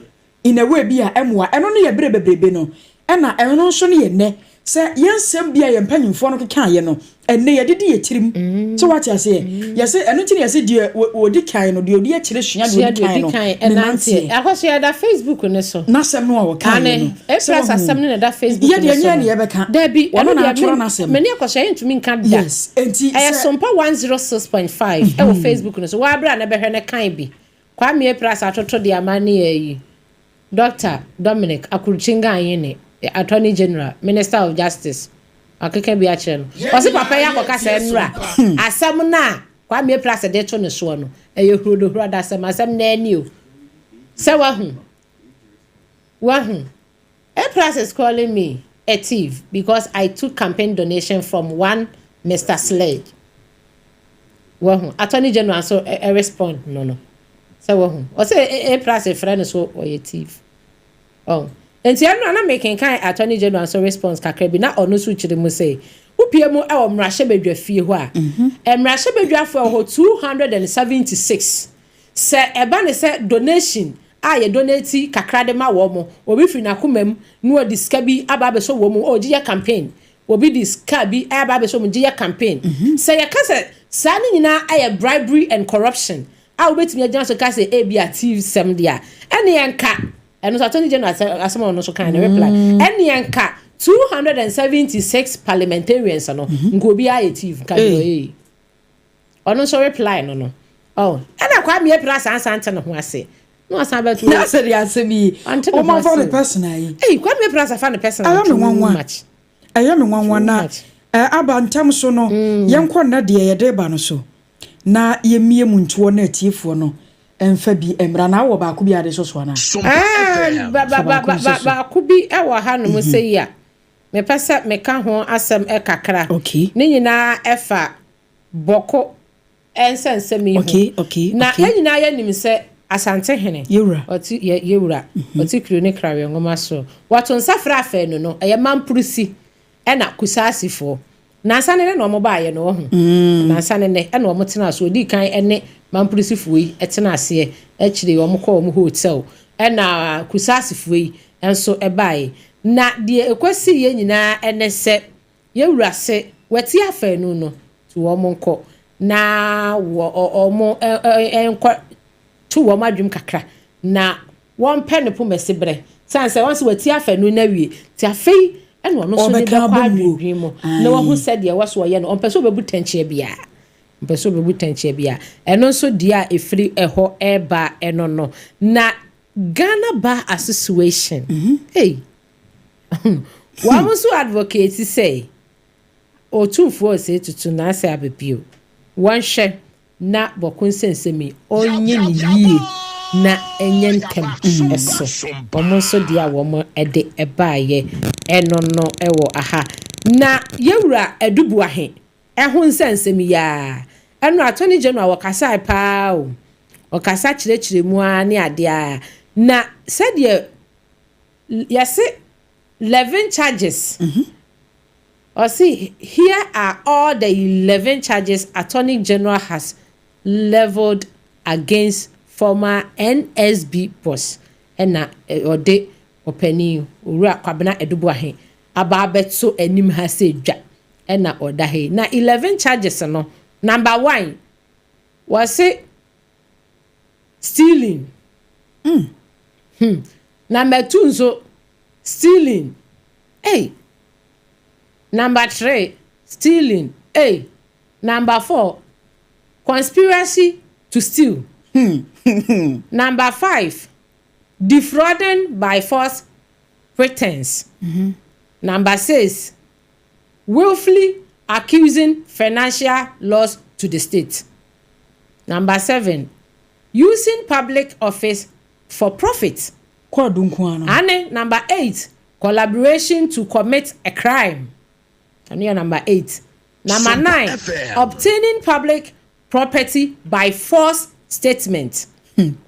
B: in a way bi a emwa eno no ye bebrebe no ena eno nso ne ye ne se yensem bia ye mpanyimfo no keka ye no enne ye didi ye kirim so what you say ye say eno ti ne ye say die odi kan no die odi akire hua de odi kan no
A: enante akoso ya da Facebook ne so
B: na sem no wo kan no
A: e plus asem ne da Facebook
B: ye de nye ne ye beka
A: da bi
B: wono na atoro na asem
A: meni akoso ye ntumi nka da
B: yes enti
A: Sompa 106.5 e wo Facebook ne so wa bra na behwe ne kan bi kwame e plus atoto de amane yi Dr. Dominic Akuruchinga Ayene Attorney General, Minister of Justice. Akeke bi ache no. Osi papa ya koka se nra. Asem na kwa me plus de to ne so no. Eye hrodo hroda asem na ani o. Se wa hu. A plus is calling me a thief because I took campaign donation from one Mr. Sledge. Attorney General so respond no. Se wa hu. O say a plus a friend so or a thief. Enti anu na making kan Attorney General so response kakra bi na ono so chire mu say upie mu e wo mrahye bedwa fie ho a mrahye bedwa fo ho 276 se eba ne se donation a ye donate kakra de ma wo mo obi fi na komam no odi ska bi aba be so wo mo oji ya campaign obi di ska bi aba be so mo ji ya campaign se ye ka se sa ni nyina aye bribery and corruption a obetimi agyan so ka se e bi active sem dia ene yenka eno so Attorney General asema no so kan reply ene yenka 276 parliamentarians no ngo bi active ka do ono so reply no ena kwa me plus ansante no ho ase no asan ba tu
B: na se dia se bi o ma for the person ai
A: kwa me plus afa the person
B: much ayo me nwanwa na aba ntam so no yenkɔ na de ye de ba no so na yemie mu ntuo na atiefo no emfa bi emra na wo ba ko bi ade so so na
A: ba ko bi e wo ha no mo sei a me pesa me ka ho asem e kakra ne nyina efa boko ensensem yi na nyina ya nim se asante hene
B: yewura
A: oti kiro ne krawe ngoma so wato nsafra afa no eye mampurusi e na kusasifo na asane ne no mo ba ye no ho na asane ne e na mo tena so odi kan ene mampurisifo yi etena ase e kire wo mo kɔ wo hotel e na kusasifo yi enso e bae na de ekwasi ye nyina ene se yewura se wati afa no to wo mo nkɔ na wo mo enko to wo madwum kakra na won pɛ ne po mesebre sanse won se wati afa no na wie ti afei ene ono so ne da kwa adwudwin mo na wo hu se de wo so ye no on pɛ so bebu tanchie bia mpeso bebu tanchie bia eno so dia efiri eho eba eno no na Ghana Bar Association wa musu advocate say o tufo say tutu na say abepio wan hwe na bokunsensemi onye ni yie na enyentem eso omo so dia wo mo ede ebaaye eno no ewo aha na yewura adubu ahe ehun nsensemi ya eno Attorney General wakasa pa o wakasa chire mu ani ade a na said yes 11 charges or see here are all the 11 charges Attorney General has leveled against former NSB boss ena ode openi owura kwabena edubu ahe aba beto anim ha se dwa ena oda he na 11 charges no number 1 was say stealing. Number 2 nso stealing. Number 3 stealing. Number 4 conspiracy to steal. Number 5 defrauding by false pretense. Number 6 willfully accusing financial loss to the state. Number 7 using public office for profit. And number 8 collaboration to commit a crime. And here number 8. Number 9 obtaining public property by false statement.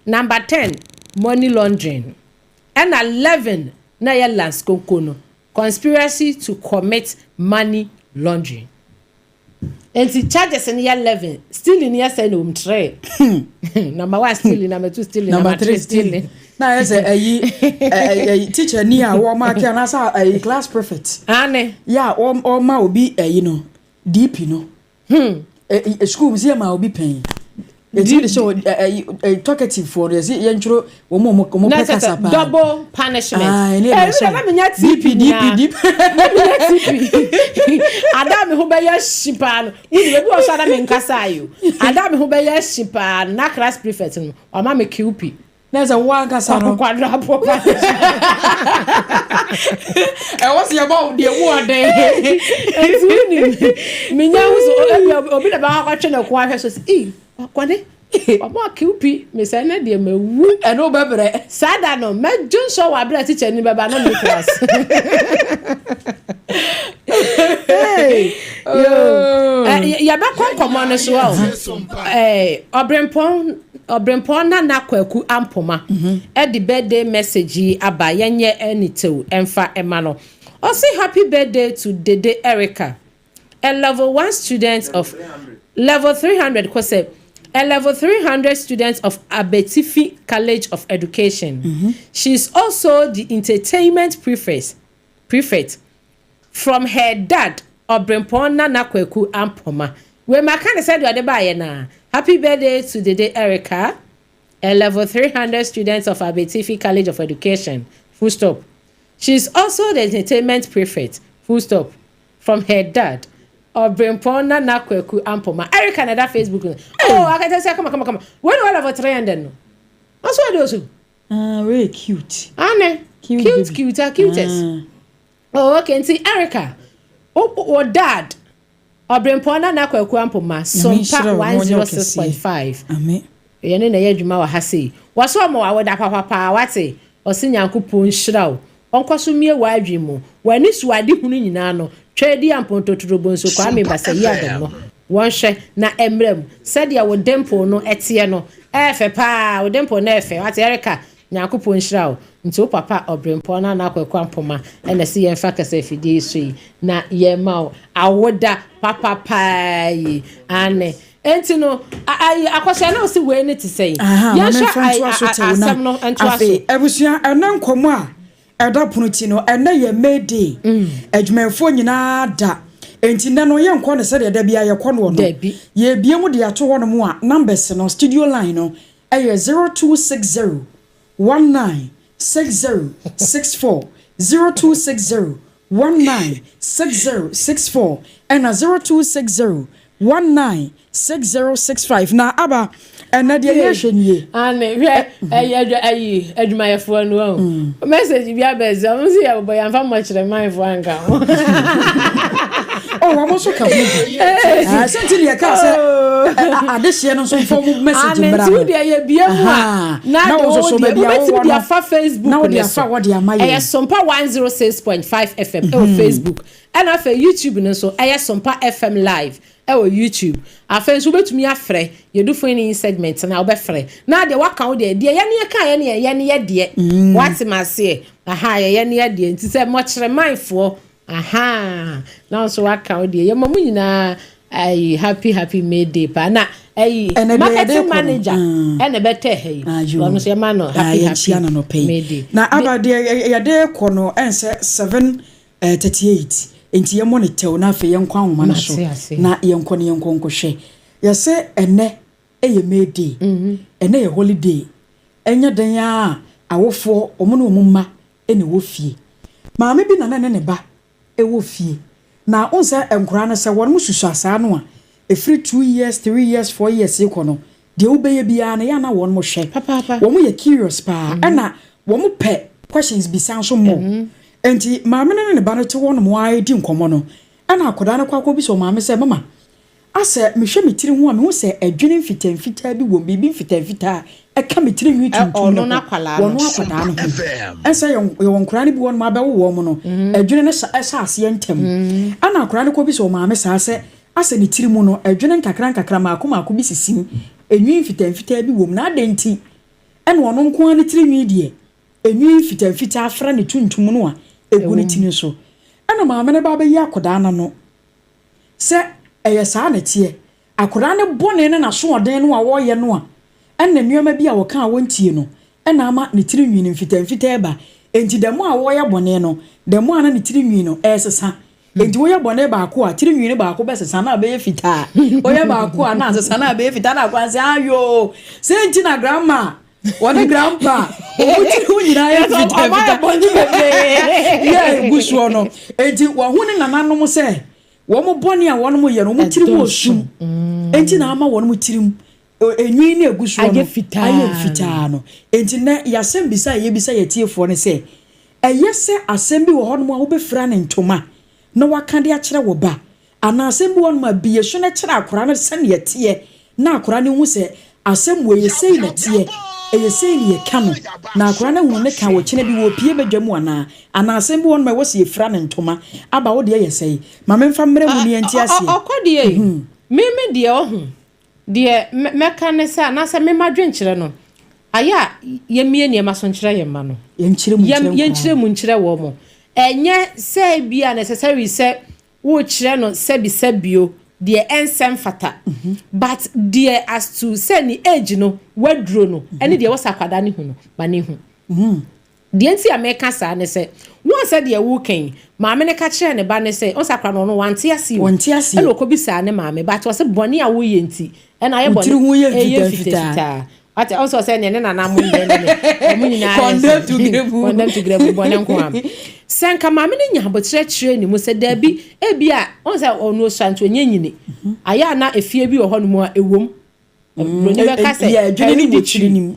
A: Number 10 money laundering. And 11 na ya lanskokono conspiracy to commit money laundering. And the charges in year 11 stealing year say no 3. Number 1 stealing, number 2 stealing, number 3 stealing.
B: Na yes a teacher ni a wo ma kia na sa a class prefect.
A: Ane.
B: Yeah, o ma obi deep school museum ma obi pen. It so talkative for the yentro wo mo pekasa pa. Double
A: punishment.
B: Deep.
A: Adam who be shipa no. We be o sada me nkasa ayo. Adam who be shipa na class prefect no. O ma me QP.
B: There's a one casano
A: quadruple.
B: What's about the award day?
A: It's winning. Minya was obi na ba watching a kwa so say kwade o ma QP me say na de mewu e no bebere sada no me junso wa bra teacher ni beba no me class. Ya ba kon common so Obrempon na kwaku ampoma the birthday message aba yenye enitew emfa emano. O say happy birthday to Dede Erica, a level 1 student of level 300 kwase a level 300 student of Abetifi College of Education. She's also the entertainment prefect from her dad Obrempon na kwaku ampoma. We makane said you adebaye na. Happy birthday to Dede Erica, a level 300 student of Abetifi College of Education. Full stop. She's also the entertainment prefect. Full stop. From her dad, Obrempona Nakweku Ampoma. Erica na that Facebook. Oh, I can say, come on. When all level 300 no? That's what I do.
B: Very cute.
A: Anne, cutest. Oh, okay. See, Erica. Oh, dad. Obrempona na kwaku ampoma Sompa 106.5.
B: Amen.
A: Yene na yadwuma wa hase. Waso mo awoda papa wate. Osi nyankopon hiraw. Onkoso mie wa adwemu. Wani suade hunu nyina no. Twedi amponto turobonso kwa me basayi adom no. Wonhwe na emrem. Sadia wo dempo no etie no. Efe pa, wo dempo na efe. Wate Erika nyankopon hiraw. Nti papa Obrempona na kwaku ampoma. Ena si yemfa kasa fidie so yi na yema awoda papa pai ane enti no Akosua na osi we ne ti say
B: yensha asem no ento abusua enankomo a eda ponuti no ena ye made adwumanfo nyina da enti na no yenko ne se de da bia ye kɔ no ye bie mu de ato ho no mu a numbers no studio line no 0260 196064 0260 196064 and 0260 196065 na aba na de yehwenye
A: ane hwe adwumayefo no message bia beza o si ya boy amfa mo kire manfo anka
B: oh wa mo so ka sentili ya ka se adehye no so form message mbra
A: ane tu de ya bia mu a na de so be bia fa Facebook
B: na de fa wo de amaye
A: Sompa 106.5 FM Facebook and afa YouTube no so Sompa FM live YouTube afenso betumi afre yedufo ni segment na obefre na de waka wo de ye ne ka ye ne ye de what mase ye ne ye de nti se mo kire manfo na so waka wo de ye mamu nyina happy May Day pa na marketing manager ene bete hey wono so ma no happy May Day
B: na aba de ye de ko no ense 7:38 enti ye monitor na fe yenkwa homa na so na yenkɔ ne yenkɔ nkɔhwɛ yɛse ene eye May Day ene ye holiday enya dan a awofo omo no mumma ene wo fie maame bi na ne ba e wo fie na onza enkura na se won mu susu asa no a efiri 2 years 3 years 4 years ikono de wo beye bia na ya na won mo hwe papa wo mo ye curious pa ena wo mo pe questions bi san so mo enti maame ne ba no te won mo ai di nkomo no ena akoda na kwakwo bi so maame se mama ase me hwe metiri ho a me ho se adwene mfitamfita bi wo bibi mfitamfita e ka metiri nwi tuntum no na kwala no ese yo nkura ne bi won ma be wo mo no adwene ne sa ase ntem ana akura ne ko bi so maame sa ase ne tiri mu no adwene nkakra maako bi sisim enwi mfitamfita bi wo na adenti ene wono nko ne tiri nwi die enwi mfitamfita afra ne tuntum no a egu ne tini so ana maame ne ba be yi akoda na no se eye saa na tie akoda ne bone ne na so oden no a wo ye no a enne nneoma bi a wo kan wontie no ena ama ne tiri nwi ne mfitamfita eba enti demo a wo ye bone no demo ana ne tiri nwi no esesa enti wo ye bone ba ko a tiri nwi ne ba ko besesa na be fita wo ye ba ko a na sesa na be fita na kwanse ayo se enti na grandma wone grandpa o tiri hu nyina ya fita bone be ye gusu no enti wo hu ne nananom se wo mo bone a won mo ye no mo tiri mo sum enti na ama won mo tiri mu enwi ne agusu no aye fita no enti na yasem bisa ye bisa ye tiefo ne se eyese asem bi wo hono mo be fra ne ntoma na waka de akere wo ba ana asem bi won ma biye so na kire akora ne se ne tie na akora ne hu se asem wo ye sei na tie eye sei ne ye ka no na akora ne hu ne ka wo kine bi wo pie badwamu ana asem bi won ma wo se ye fra ne ntoma aba wo de ye sei ma memfa mre mu ne enti ase
A: Kodie meme de ohu de meka ne sa na se mema dwenkyere no aya ye mie ne ma so nkyere ye ma no ye nkyere mu nkyere wo mo enye se bia necessary se wo kyere no se bi se bio de ensem fata but de as to say ni age no wadro no ene de wo sakwada ne hu no ba ne hu de enti ameka sa ne se won se de wo kan maame ne ka kyere ne ba ne se on sakwa no no wante ase ene okobi sa ne maame but wo se bone a wo ye enti ena aye bone ye fita ati also say ne na na mu ndene ne mu nyina condemn to grebu bone nko am senka maame ne nya bokyerɛkyerɛ ni mu se da bi ebi a on say onu santo nyanyini aya na efie bi wo hɔ no mu a ewom broni be ka say
B: adwene ni bokyiri nim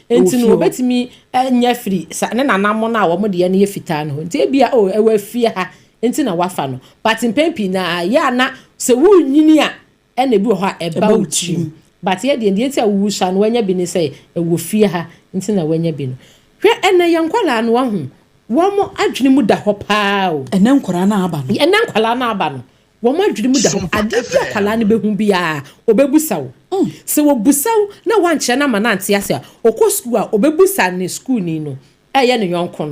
A: enti no obetimi nya firi ne na na mo na wo mo de ne ye fita no enti ebi a ewa fie ha enti na wafa no but mpempi na ya na se wu nyini a ene bi wo hɔ eba uchi but ye de enti a wu sha no wanya bi ne say ewo fie ha enti na wanya bi no hwe ene ye nkwala no wahu womo adwene mu da ho paa o
B: ene nkwala na aba no womo adwene mu da ho ade bi akwala ne behu bia
A: obebusa wo se wo busa wo na wanche na ma na ante ase a okọ school a obebusa ne school ni no eye ne yonko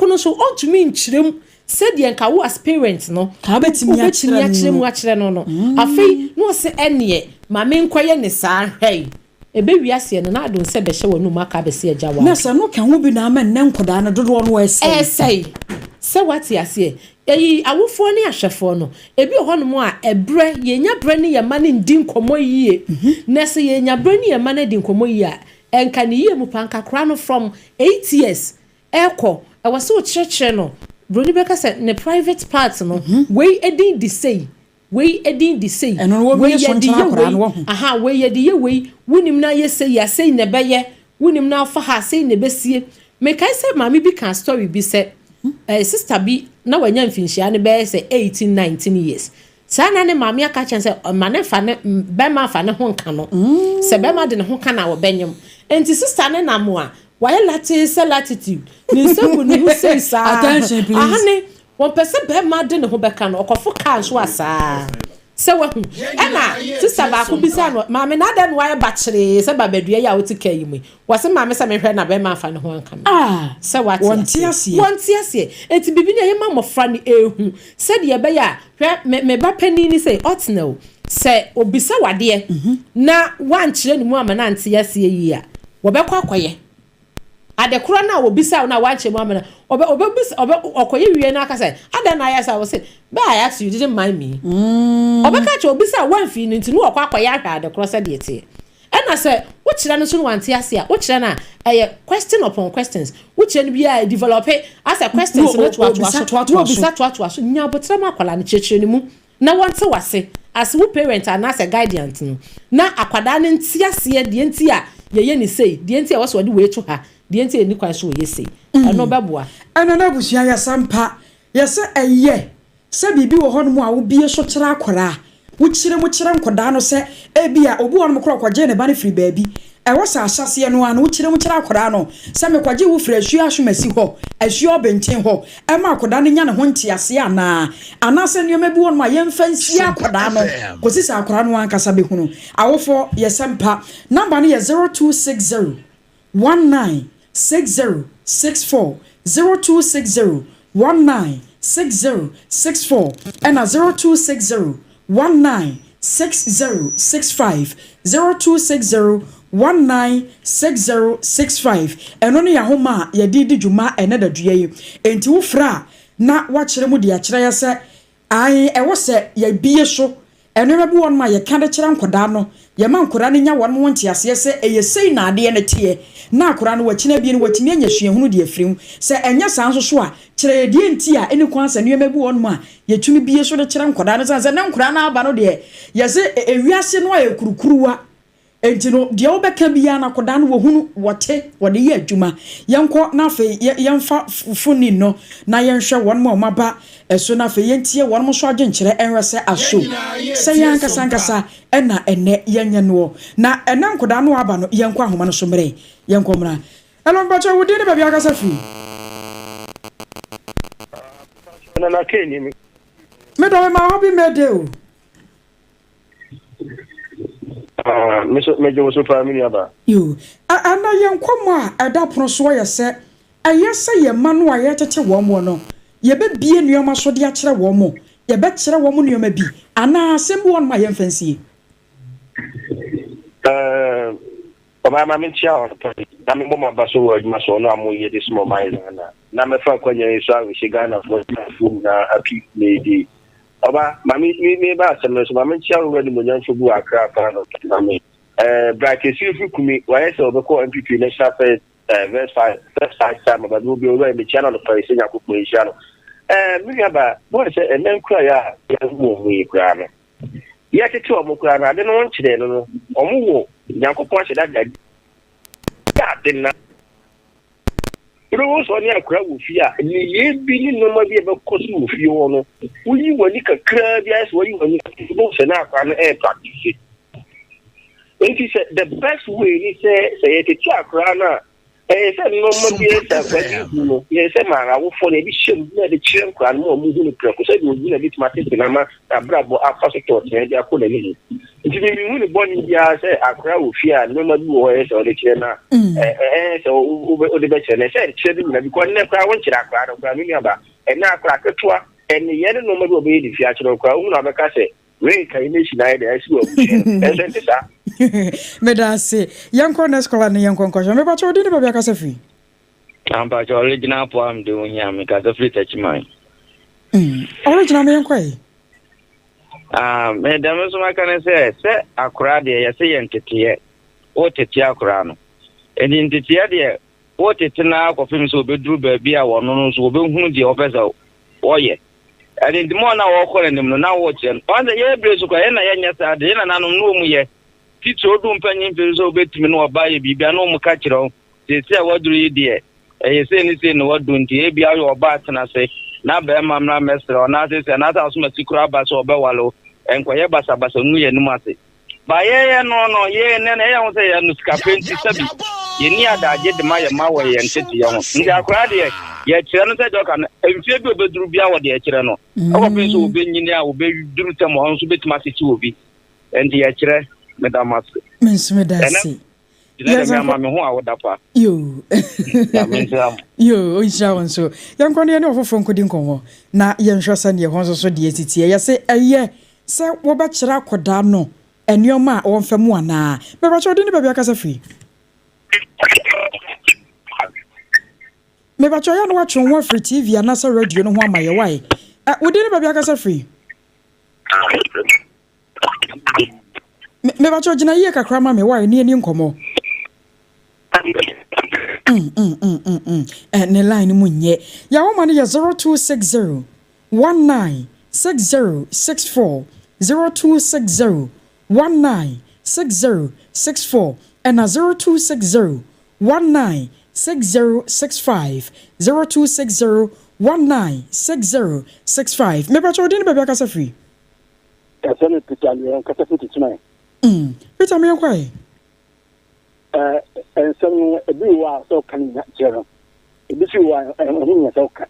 A: no so ontumi nkyerem se de nka wo as parents no
B: ka betimi
A: akyere no afei no se ene ma me nkoye ne saa hwei ebe wiase no na adon se be hye wonu maka be se agya wa
B: na se no ka ho bi na ma nne nkoda na dodo no
A: esei se wati ase eyi awofo ne ahwefo no ebi ohono mu a ebre yenya bre ne yema ne ndi nkomo yie na se yenya bre ne yema ne ndi nkomo yie a enka ne yie mu panka kra no from 8 years eko e wase o kyerkyere no broni beka se ne private part no we edin di sei
B: eno wo bi so ntana kra no
A: aha we ye di ye we wunim na ye sei ya sei ne beye wunim na fa ha sei ne besie me kai se mami bi kan story bi se sister bi na wanya mfinhia ne be se 18-19 years sana ne mami aka chen se mane fa ne be ma fa ne ho nka no se be ma de ne ho ka na wo benyem enti sister ne na mo a why latitude ni se bu ni say sa
B: attention please
A: ahane won pese be ma de ne ho be ka no okofo ka so asa se wahu ena sister ba ko bisa no mami na dem why bachere se ba badua ya otika yimu wase mami se me hwe na be ma fa ne ho nka no se wati
B: wonti
A: ase enti bibi na ye ma mofra ne ehu se de be ya hwe me ba pani ni say otnel se obisa wade na wan kire ni mu ama na ante ase yi a wo be kwakoye adekora na obisa na wanche mu amana obebisa okoye wie na aka say ada na yasa wo say ba I ask you didn't mind me obeka che obisa wan fi ni ntinu okoya hwa adekora say de tie na say wo kira no so no wante ase a wo kira na question upon questions wo kira no bia develop as a questions na to so nya botra ma kwala ne chechire ni mu na wante wase as wo parent and as a guardian no na akwada ne ntiase de nti a ye ni say de nti a wo so de we to ha de nti eni kwan so ye say eno beboa eno
B: na busua ya sampa ye se eye se bibi wo hono mu a wo bie so kira akwara wo kire mu kire nkoda no se ebia obi won mkro kwaje ne ba ne free baabi wo sa asase no an wo kire mu kire akwara no se me kwaje wo free asu ahomasi ho asu obenten ho e ma akwada ne nya ne ho ntiase ana se nneoma bi won ma ye mfansi akwada no kosi sa akwara no an kasa be hunu awofo ye sempa number no ye 0260 196064 0260 196064 and 0260 196065 0260 196065 eno ne yahoma ya didi djuma ene da dua yi enti wo fra na wa kire mu de ya kire ya se ai ewo se ya bie so eno be won ma ya kan de kire nkoda no ya ma nkora ne nya won mo ntiase se eye sei na ade ne tie na akora no wakina bie no watimi anya hwehunu de afrim se enya sanso so a kire de enti a eni kwansa ne yema bi won ma ya tumi bie so de kire nkoda no se na nkora na aba no de ya se ewiase no aye kurukuruwa enti no de obeka bia na koda no wohunu wote wode ye adwuma yenko na fe yenfa funi no na yenhwe won ma omaba eso na fe yentie won mo so agyenkere enwese aso se yankasa ena ene yenye no na ena nkoda no aba no yenko ahoma no so mere yenko mra elo bacha wodi ne ba bia kasa fi
C: na keni mi
B: me do ma hobi me de o
C: mejo so family aba
B: yo ana yenkomo a eda pono so ye se ayese ye manu a ye tete wo mo no ye be bie nuoma so de a kire wo mo ye be kire wo mo nuoma bi ana sembu won ma ye mfansie
C: Oba ma mentia on na me mo ba so wo adwuma so no amoye this mobile na me fa kwanya isa we shigana for na happy lady Oba mami me ba asem so mami chia wo ni monyan so bu akra pa no mami bracket si fu kumi wa yesa obeko MPP national first verse 5 time ba do bi o me chia no pa ise nya ko po isia no mi ga ba bo se enen kura ya wo wi kura no ya tete o mo kura na de no nchire no o mo wo nyankopon hye da ya de na Ro so ni akra wo fi a ni ye bi ni no ma bi e be kosu wo fi wo no uyi wani kakra bi as wani wani bo se na akra no practice it is the best way ni say ye ti akra na say no ma bi e sa fa no ye say ma ra wo fo na bi shem na de chire akra no mo hu ni pre ko say mo hu na bi tomate na ma abrabo afa so to te de akọ na ni nti bi hu ni boni bia say akra wo fi a no ma bi wo ye so de chire na so o de be chere na say chire bi na bi ko ne kwa won chire akra no kwa mi aba na akra ketua eni ye no ma bi obe di fi a chire kwa hu na be ka say we kai ne shi na ye de asi wo enti sa
B: me da se yanko na skola ne yanko nko me ba cho di ne ba bia ka se fi
D: amba cho original po am de onya me ka se fi tachiman
B: original me yanko yi
D: me da me so maka ne se akura de ye se yentete o tete akura no eni ntete de o tete na akofim so obeduru ba bia wo no so obehunu de opesa oye eni ndimo na wo kore nim no na wo chen on the ye brezu ko ye na ye nyasa de na nanom no mu ye titi odum panyin fe so betimi no oba ye bibia no mu ka kire o se waduru yi de ye se ni se no wadu nti e bia yo oba atena se na be mamra mesre na se na ta so masikura ba so obewalo enkoye basa nu ye num ase ba ye no ye ne ye ho se ye no ska penti sabi ye ni adaje de ma ye ma wo ye nteti ye ho ndi akura de ye kire no se joka na emfie bi obeduru bia wo de ye kire no o ko so obenyini a obeduru tem ho so betima se ti obi enti ye kire Madam
B: Minsmedasi.
D: Yes, I'm who I would apa.
B: You. You, Ishawan so. Young Kodie no for Kodie Nkomo. Na Yanshasan ye Honso so DCT. Ya say a year. Say what bachara kodano. And your ma on famuana. But what you didn't be a casa free. Me ba choya no watch on free TV and asa radio no ho amaye why. We dey ba bia kasa free. Me ba choya na ye kakra ma me why ni nkomo. Ne line mu nye. Ya wo ma ne 0260 196064 0260 196064 and 0260 196065 0260 196065. Me ba cho din be be kasa free.
C: Kasa ne pitali kasa fiti tonight.
B: Peter me kwai.
C: And some ebi wa so kan na jero. Ebi si wa nya so kan.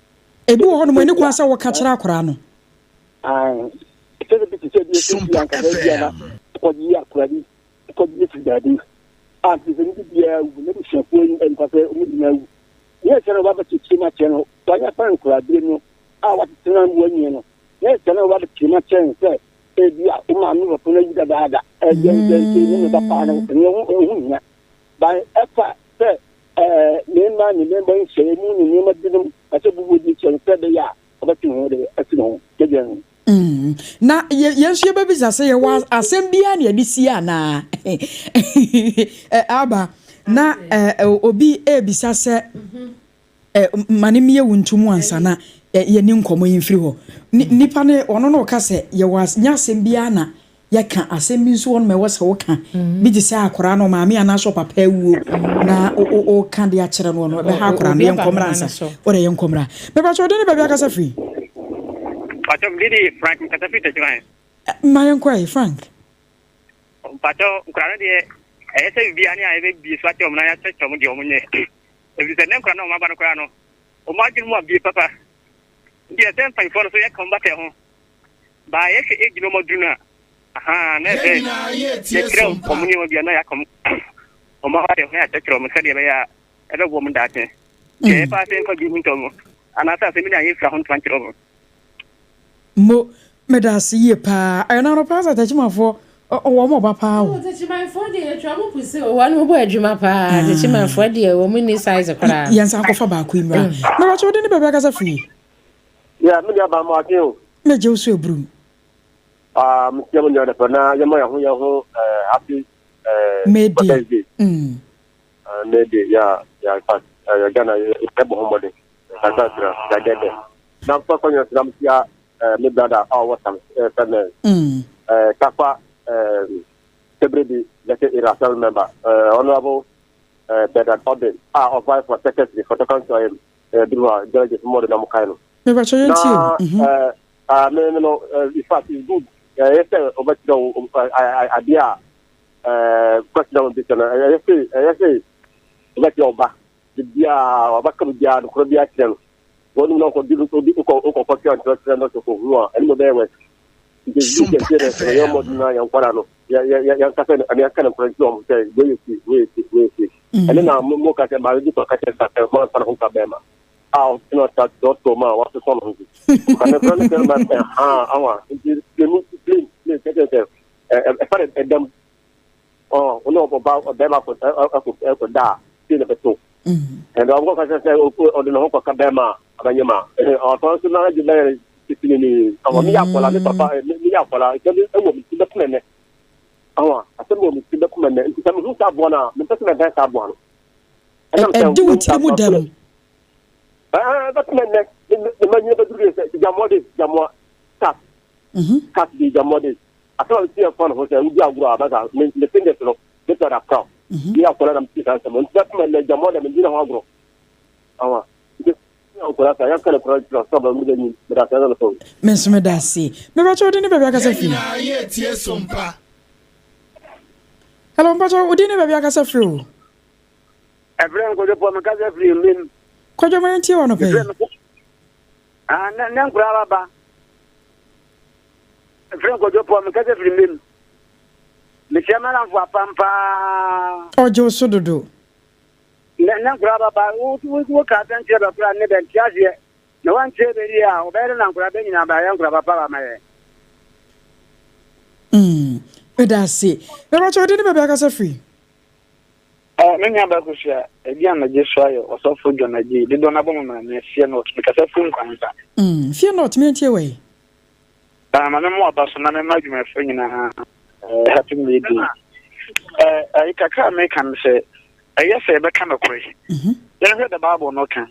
B: Ebi wo ho no mani kwa sa wo ka kira akora no.
C: Kese bi ti se bi si yan ka bi na. Kodie akora bi. Kodie ti dadi. Ti se ni bi ya wu ne bi shefo en ka se mu na wu. Ye se no ba ti ti ma che no. To nya fa akora bi no. Wa ti tena mu anyi no. Ye se no ba ti ma che se ebi a ma no ko na yi da da. Ye ni ba pa na ni hu nya. By effort, Nema, Nema, Sherman, Nema didn't as a would say the ya, but you know, again.
B: Na yes, your babies I say was a sembiania this year na Aba na obi ebisa se manimie wuntum ansana ye ni nkomo yimfiri ho nipa ne ono no ka se ye was nya sembia na yaka asemi nso won me wose wo ka bi di se akora no maami ana so papa ewuo na o ka de a kire no no be ha akora no yenkomra nsa ore yenkomra me ba cho de ne ba bia kasa free
E: pato didi Frank kasa free te jwan
B: ma yenkwai Frank
E: pato nkra de ese bia ni a be bi so atom na ya chechom de omunye e bi se ne nkra na o ma ba no kra no o ma gin mo bi papa ndi e tem fan for so ye combat ho ba ye ke e gino mo duna aha ne be ye kire omunye mo bia na ya kom o ma ha de ho ya chechom se de be ya e be wo mu da te ke pa se ko bi mu to mo anata se mi na ye fra ho twan kire
B: mo medasi ye pa ayana no pa sa tachimafo o mo ba pa o
A: tachimafo de travel puse o wan mo bo adwuma pa tachimafo de o mo ni size kra
B: yensa akofa ba ko imra me ba cho de ne bebe kasa free
C: ya me ya ba mo akin o
B: me je usu ebru
C: me mo nya de pa na ye mo ya ho happy
B: Mayday
C: Mayday ya fast ya gana e bo ho mo de kasa tra ya gede na pa ko nya slam sia me brother our some Kafa Sebredi Leke Irasal member Honorable Badu Adepa of Vice for Secretary for the Council Dua Judges more than Amukaino.
B: Never show you.
C: No, in fact, it's good. Yes, over the idea question on this. I say, let your back. The Dia or back of the Dia, Kodia channel. One no could do for and who are and there was. You can say that you're more than I am Parano. Yeah, and I kind of problem say, wait. And then I'm more at my little catches at the one for Abena. I'll not touch dot to ma, what's the song of it? And the friend tell my, them. Oh, no, about Abena could die, still a bit too. And I'm going to say, oh, the hope of Abena, Abanyama, or personal, you may. Our Miapola, Miapola, a woman to the planet. Our assembly to the planet, and some who have one, the person that have one.
B: And do it with them.
C: That's the man never do this, Jamodi, Cat, the Jamodi. I thought see a fun of hotel, we are the thing that look, get that account. We are for them, that's man, Jamodi, and Dino Agro.
B: Miss Medasi, never told any baby as a fee. Hello, but I didn't have a few.
C: Everyone go to Pomacas every limb.
B: Could you mind you on a pay?
C: And then grab a friend go to Pomacas every limb. The chairman of Wapampa
B: or Joe Sudodo.
C: Na graba ba wo ka tan che ba pra ne ben tiaje no wan che be ria o be na graba nyina ba ya graba pa ba ma
B: Medasi. Me ba cho de be aka sa free.
F: Many other Kusia, again, I just try or so for John Agyeiwaa. They don't have a fear not because I phone contact.
B: Fear not, me your way.
F: I'm more about some imagine my friend in a happy lady. I can't make him say, I guess I become a crazy. Then heard the Bible no can.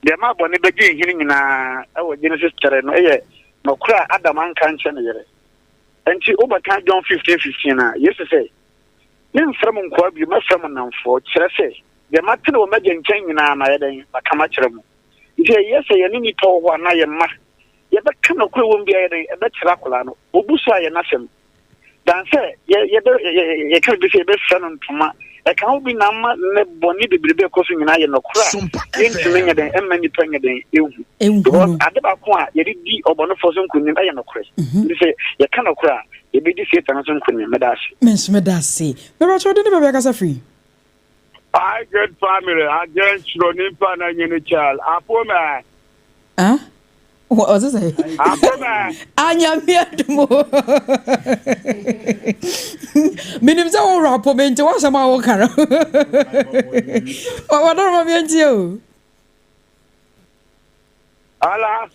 F: The map on the beginning hearing in our Genesis terrain, no cry at the man can't send it. And she overcame John 15:15. Yes, I say. Then from Quab, you must summon them for Chelsea. The matter of making change in our head, but come at them. Yes, I need to one I am. Yet that kind of crew won't be a better Obusa and nothing. Dan say, you can't be a best son to my. I can't be number Bonnie the Bible crossing in iron or crack. Into many of them and many penny day. At the back one, you did be or Bonifosum couldn't iron or crest. You say, you cannot cry. You be this and some couldn't Medas.
B: Miss Medasi. Never told you never as a free.
G: I get family, I get children, and any child. I poor man.
B: Huh? What was it? Anya Miadmo. Minim's all rapper meant to watch a walker. What are you?
G: Allah,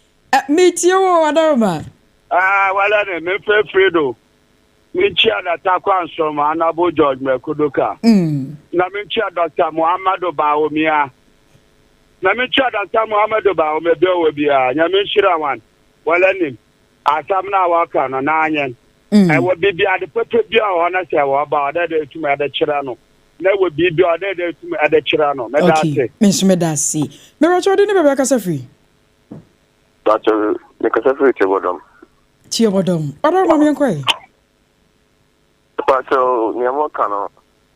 B: meet you or Adama.
G: Well, I am Fredo. Minchia that Takwan from Anabo George Merkuduka. Naminchia Dr. Muhammad Baumia. Naminchia Dr. Muhammad Baumia Bia, Yaminshirawan. Well, any. Asamna Waka, Nanyan. I will be at the Pepia on us about that to me at the Chirano. That would be the other day to me at the Chirano.
B: Okay, Miss Medasi. Miracho didn't ever back as free.
C: But because of it,
B: Tiobodom. What are Mammy and Quay?
C: So, Niamokano,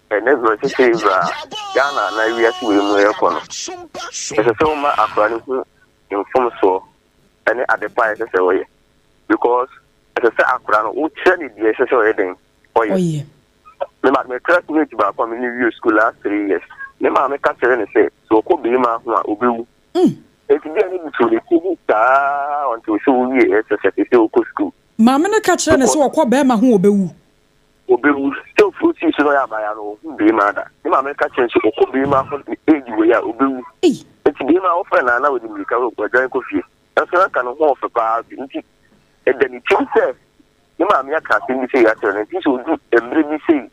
C: and never to say Ghana, Nigeria, will know. It's a film according in form so, and at the price as a way. Because, as I said, Akran, who trained the SSO heading. Oh, yeah. The my classmate about from New School last 3 years. The mamma can't say, so could be my who it's getting to the TV until show ye SSO school. Mamma catch and so called Bama who will be still fruit season by an be mother. The mamma catch and so could be my age we are ubu. It's be my friend and I would be a coffee. That's not kind of offer about it. And then it says, the mamma can't say at her and this will do a bring say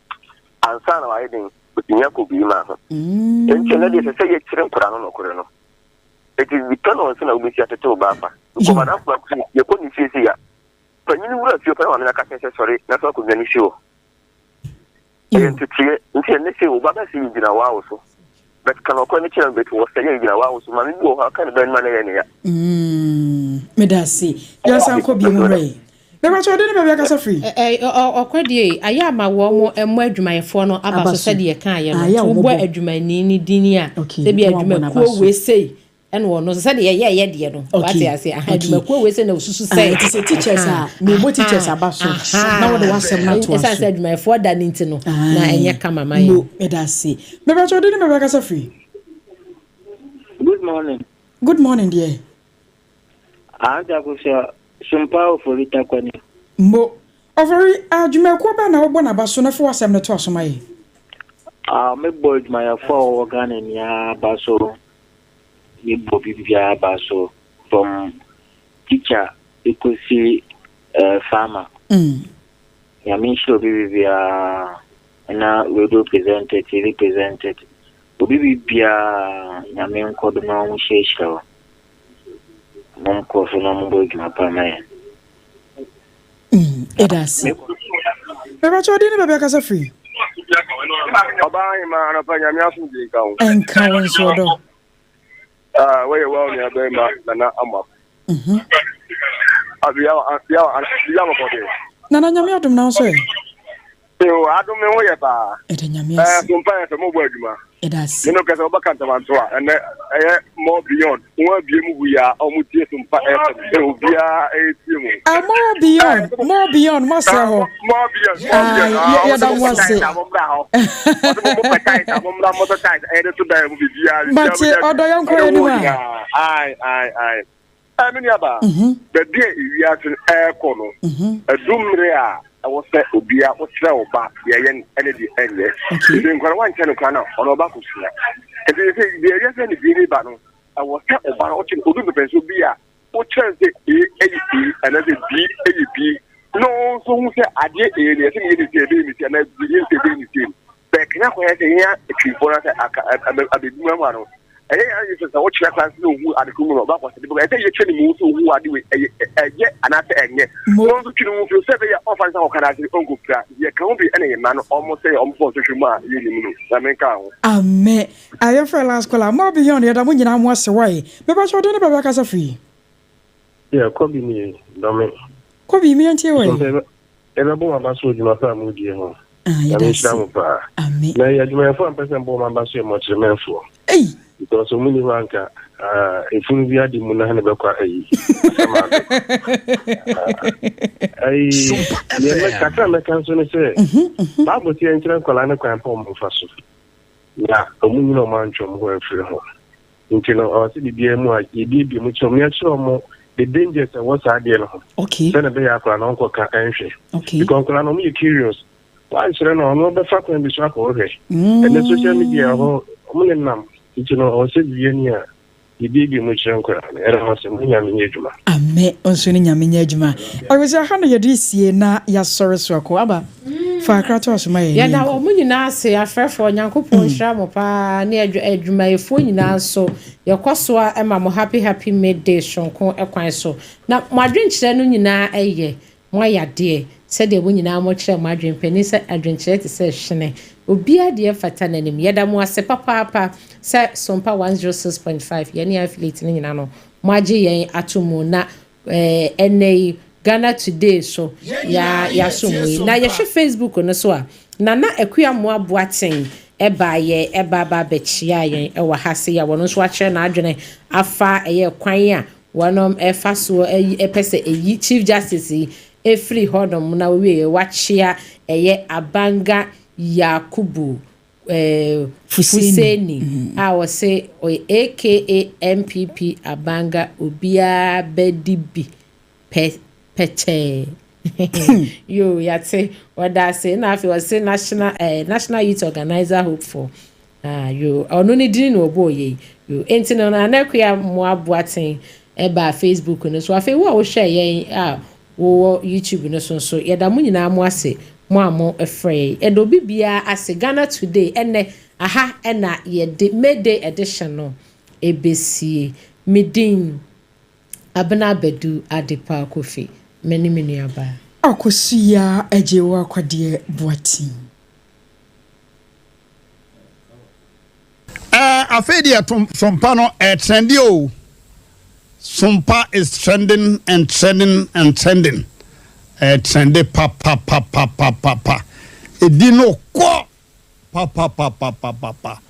C: and son of hiding with the Yako be mother. And she say a children crown or it is the turn on some which you have to tell Baba. You couldn't see here. But you know, if you put on a castle, sorry, that's what could be show. And to cheer, until they say, Baba sees in a while also. But cannot connection with was saying in a while, so man, how can bend money in here?
B: Medasi, yes, I could be away. Never told anybody as a free.
A: Or Kodie, I am a warm and wedge my phone about said ye can't. I am wedge my nini dinia. Okay, be a woman we say. And one was said, yeah, dear. What I say, I had my always and say, it is a teachers are no teachers are basso. Now the was some not as I said, my father didn't know. And ya come, my
B: Medasi. Never told anybody as a free.
F: Good morning.
B: Good morning, dear.
F: Akosua Sompa for Rita Kwani.
B: Mo over Jumaquaba now one about soon for some to us my.
F: Me board my 4 organ in ya basso. Me Bobby Via basso from teacher you could see farmer. I mean sure be via and we do presented represented. Bobby Via I mean called no show. Mom coffee no boy my man.
B: It does. Never told anybody as a free. And Karen Sodo.
G: Where you well near Abena Badu Adepa.
B: Nana Yamiatum now, sir.
G: So I don't know where ba.
B: It in Yamias.
G: Compare to mobile.
B: It does.
G: You know, because I can't and more beyond. We are almost here to be
B: more beyond, Marcel. More beyond. Yeah, that was it. But other young girl,
G: I mean, the day we are to air corner, a doom rea,
C: was set to be out, what's there back, the energy, and yes. Then, one channel can on a back of Sina. And they say, there is any baby battle. I was set about watching Udu Pencil Bia, what chance the AEP and as a BAP. No, so who said, I did it, I think it is a baby, and I begin to be in the can I have here a key for us at the Mumano. I just watch that class who are the criminal about what I think you're telling me who are doing yet another end. Most of you say offers how can I say, Uncle, you can't be any man almost say almost social man, you know.
B: Amen. I am for last call. I'm more beyond the other when you was away. But I showed never back as a free.
C: Yeah, Kodie me, Domin.
B: Kodie me and you.
C: Everyone about so you must have moved here.
B: Amen.
C: Now, you may have 1% more members so much remain for.
B: Hey.
C: Because so many ranker, if we had the Munahanabaqa, I can't say, Bible here in Colana Crampon Faso. Yeah, a moon man from where free home. You know, or the BMI, you did be much more the dangers and what's ideal.
B: Okay.
C: Then a day after an uncle can answer.
B: Okay.
C: Because I'm curious. Why should I know the fact and be shocked already? And the social media, you know, or said Vienna, you did be much younger, and I was a Yamijuma.
B: I met on Sunny Yaminejuma. I was 100 years this year, na Yasor Swakaba. For a cratos, my yeah, now, when you now say a fair for Yanko Shamopa near Edjuma, phone now, so your Akosua Emma happy midday, Shonko Equine so. Now, my drink, then, na a year, why ya dear. Said the winning now much my dream penny said I drink to say shine. Obia dear fatanim yada mo ase papa say Sompa 106.5 yani affiliate ni no maji yen atomo na NA Ghana today so ya sumu na ye Facebook no so a na akua mo aboaten eba ye eba ba bechia yen e wa hase ya wono so a kire na adwene afa eye kwan a wonom efa so epese eyi Chief Justice Efri hodom na we wachia eye Abanga Yakubu Fuseni I was say aka MPP Abanga Obia Bedibi Pete yo yate what I say na fi was say national youth organizer hope for yo ono ni din no boy yo enti no na nakuya mo aboaten eba Facebook no so afi wo share yen wo YouTube no so yeda mu nyina mo ase mo amo efrey edo bibia ase Ghana today ene aha ena yede midday edition no ebesie midin Abena Badu Adepa Kwofi many aba Akosua Agyeiwaa Kodie boatin
H: afedia Sompa no trendy o Sompa is trending and trending and trending. Trendy pa. Edino kwa pa.